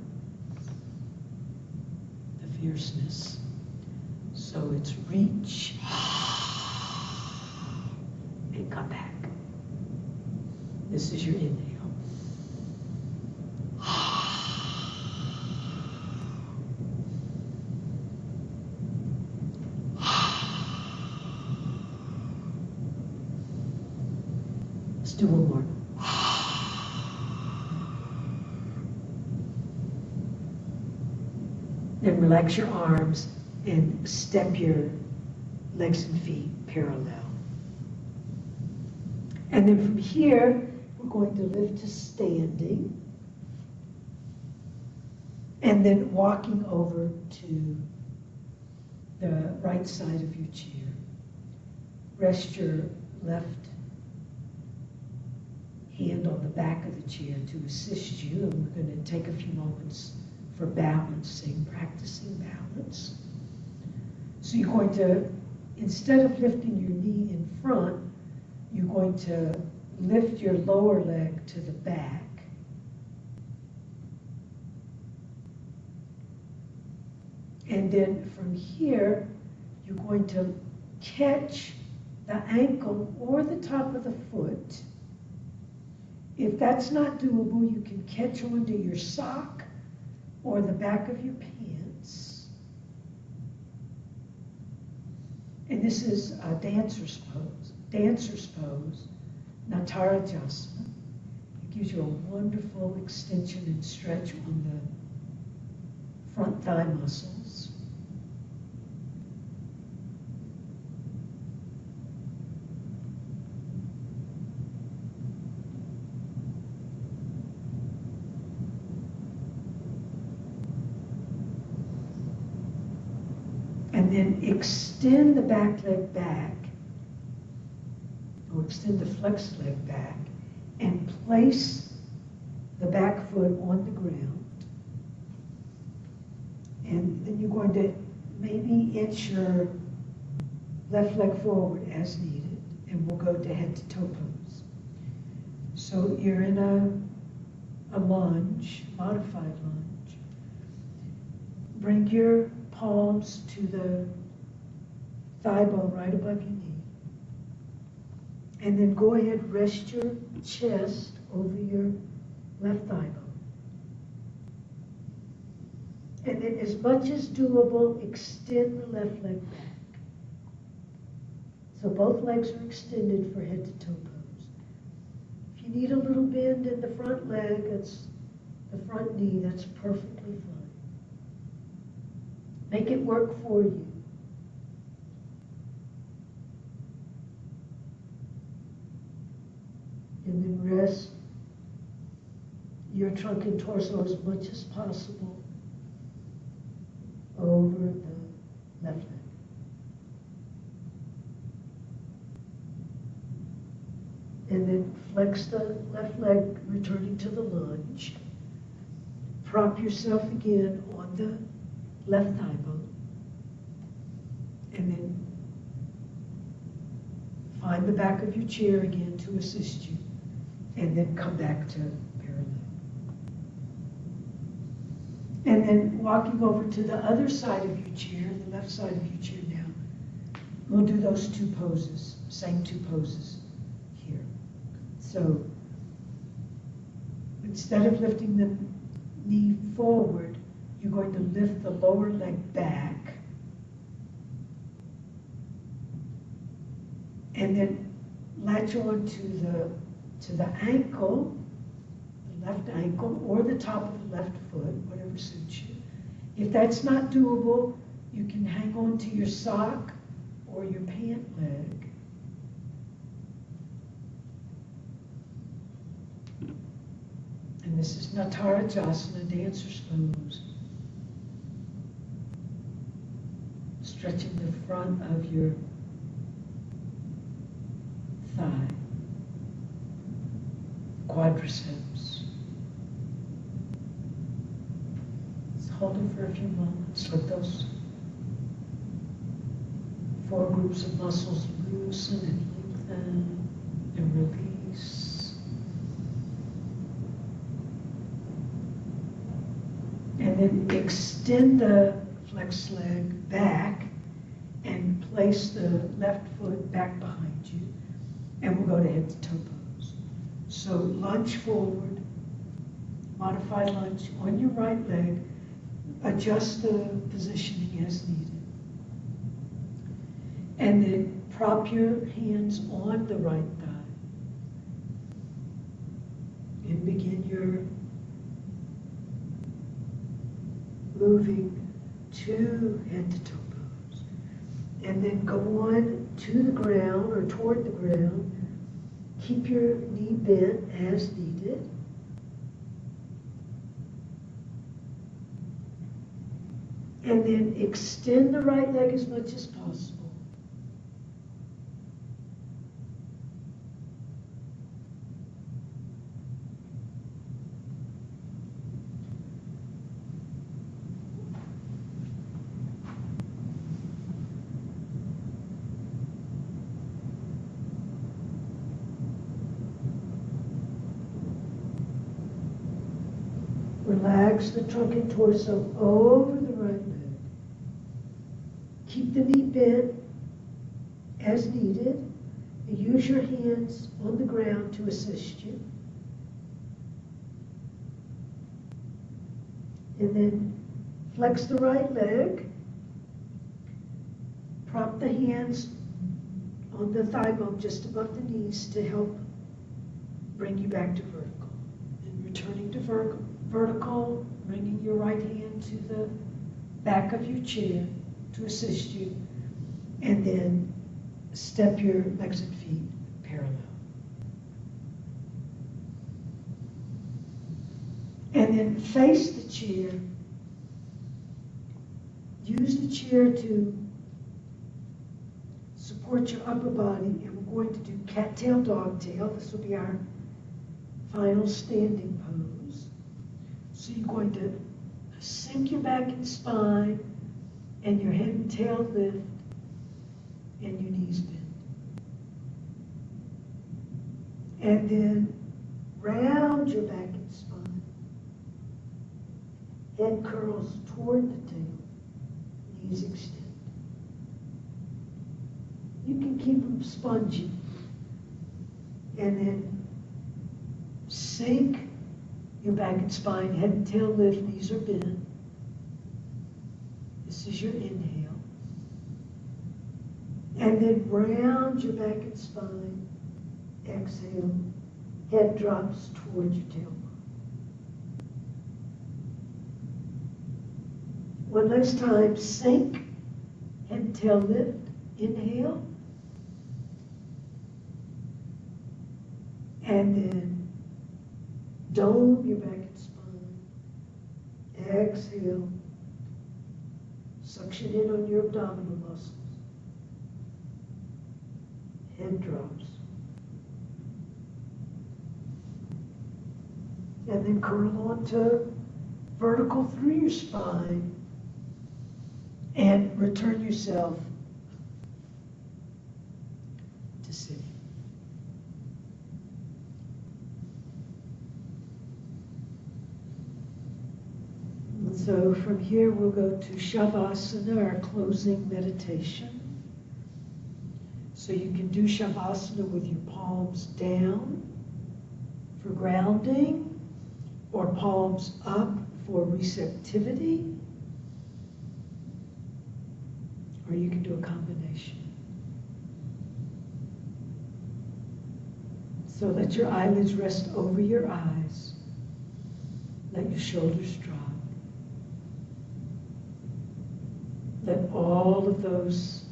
the fierceness. So it's reach and come back. This is your inhale. Let's do one more. Then relax your arms and step your legs and feet parallel. And then from here, we're going to lift to standing. And then walking over to the right side of your chair. Rest your left hand on the back of the chair to assist you. And we're going to take a few moments for balancing, practicing balance. So you're going to, instead of lifting your knee in front, you're going to lift your lower leg to the back. And then from here, you're going to catch the ankle or the top of the foot. If that's not doable, you can catch onto your sock or the back of your pants. And this is a dancer's pose. Dancer's pose, Natarajasana. It gives you a wonderful extension and stretch on the front thigh muscles. And then extend the back leg back, or extend the flex leg back, and place the back foot on the ground. And then you're going to maybe inch your left leg forward as needed, and we'll go to head to toe pose. So you're in a lunge, modified lunge. Bring your palms to the thigh bone right above your knee. And then go ahead, rest your chest over your left thigh bone. And then as much as doable, extend the left leg back. So both legs are extended for head to toe pose. If you need a little bend in the front leg, it's the front knee, that's perfectly fine. Make it work for you. And then rest your trunk and torso as much as possible over the left leg. And then flex the left leg, returning to the lunge. Prop yourself again on the left thigh bone. And then find the back of your chair again to assist you. And then come back to parallel. And then walking over to the other side of your chair, the left side of your chair now. We'll do those two poses, same two poses here. So instead of lifting the knee forward, you're going to lift the lower leg back. And then latch on to the ankle, the left ankle, or the top of the left foot, whatever suits you. If that's not doable, you can hang on to your sock or your pant leg. And this is Natarajasana, dancer's pose. Stretching the front of your thigh, quadriceps. Just hold it for a few moments. Let those four groups of muscles loosen and lengthen and release. And then extend the flex leg back and place the left foot back behind you. And we'll go to head to toe pose. So lunge forward, modified lunge on your right leg. Adjust the positioning as needed. And then prop your hands on the right thigh. And begin your moving to head to toe pose. And then go on to the ground or toward the ground. Keep your knee bent as needed. And then extend the right leg as much as possible. Relax the trunk and torso over the right leg. Keep the knee bent as needed. And use your hands on the ground to assist you. And then flex the right leg. Prop the hands on the thigh bone just above the knees to help bring you back to vertical. And returning to vertical, bringing your right hand to the back of your chair to assist you, and then step your legs and feet parallel. And then face the chair. Use the chair to support your upper body, and we're going to do cat-tail, dog-tail. This will be our final standing pose. So you're going to sink your back and spine, and your head and tail lift, and your knees bend. And then round your back and spine. Head curls toward the tail, knees extend. You can keep them spongy. And then sink your back and spine, head and tail lift, knees are bent. This is your inhale. And then round your back and spine, exhale, head drops toward your tailbone. One last time, sink, head and tail lift, inhale. And then dome your back and spine. Exhale. Suction in on your abdominal muscles. Head drops. And then curl onto vertical through your spine and return yourself to sitting. So from here we'll go to Shavasana, our closing meditation. So you can do Shavasana with your palms down for grounding, or palms up for receptivity, or you can do a combination. So let your eyelids rest over your eyes. Let your shoulders drop. Let all of those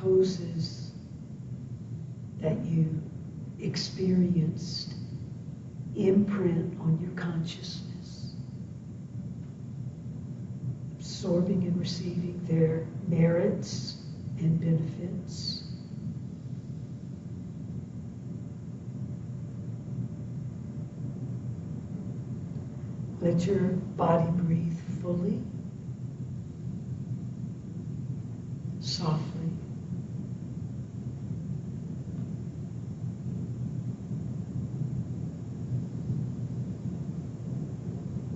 poses that you experienced imprint on your consciousness, absorbing and receiving their merits and benefits. Let your body breathe fully, softly.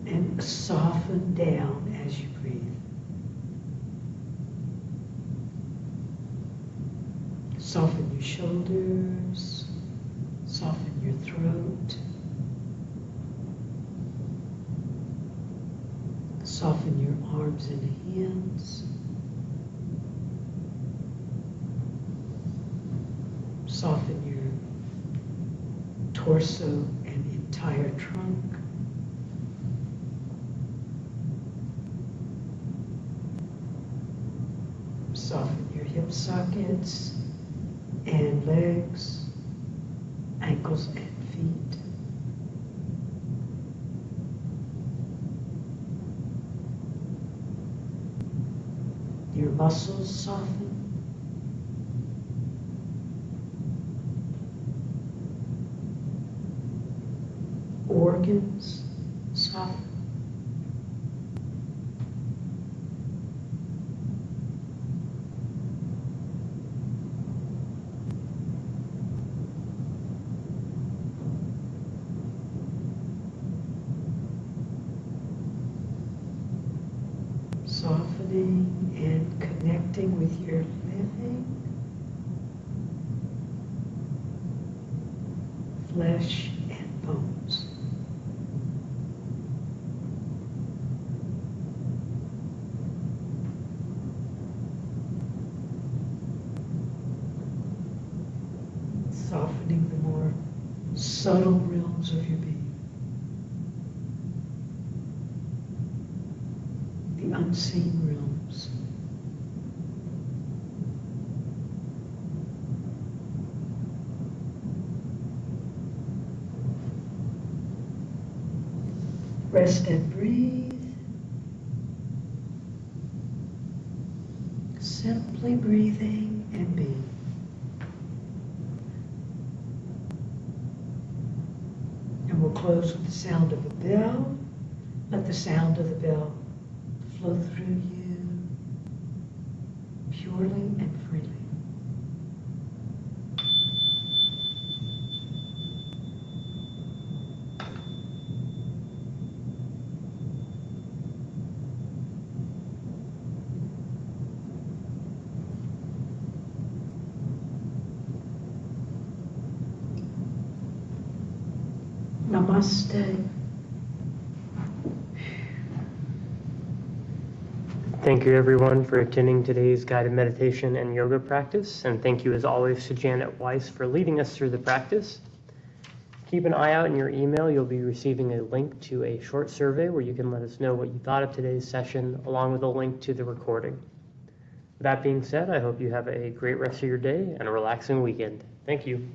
And soften down as you breathe. Soften your shoulders, soften your throat, soften your arms and hands. Soften your torso and entire trunk. Soften your hip sockets and legs, ankles and feet. Your muscles soften. Organs soften. Softening and connecting with your living flesh and bones. Softening the more subtle realms of your being. The unseen realms. Rest and breathe. Simply breathing and being. close with the sound of a bell. Let the sound of the bell flow through you purely and freely. Namaste.
Thank you everyone for attending today's guided meditation and yoga practice, and thank you as always to Janet Weiss for leading us through the practice. Keep an eye out in your email. You'll be receiving a link to a short survey where you can let us know what you thought of today's session, along with a link to the recording. That being said, I hope you have a great rest of your day and a relaxing weekend. Thank you.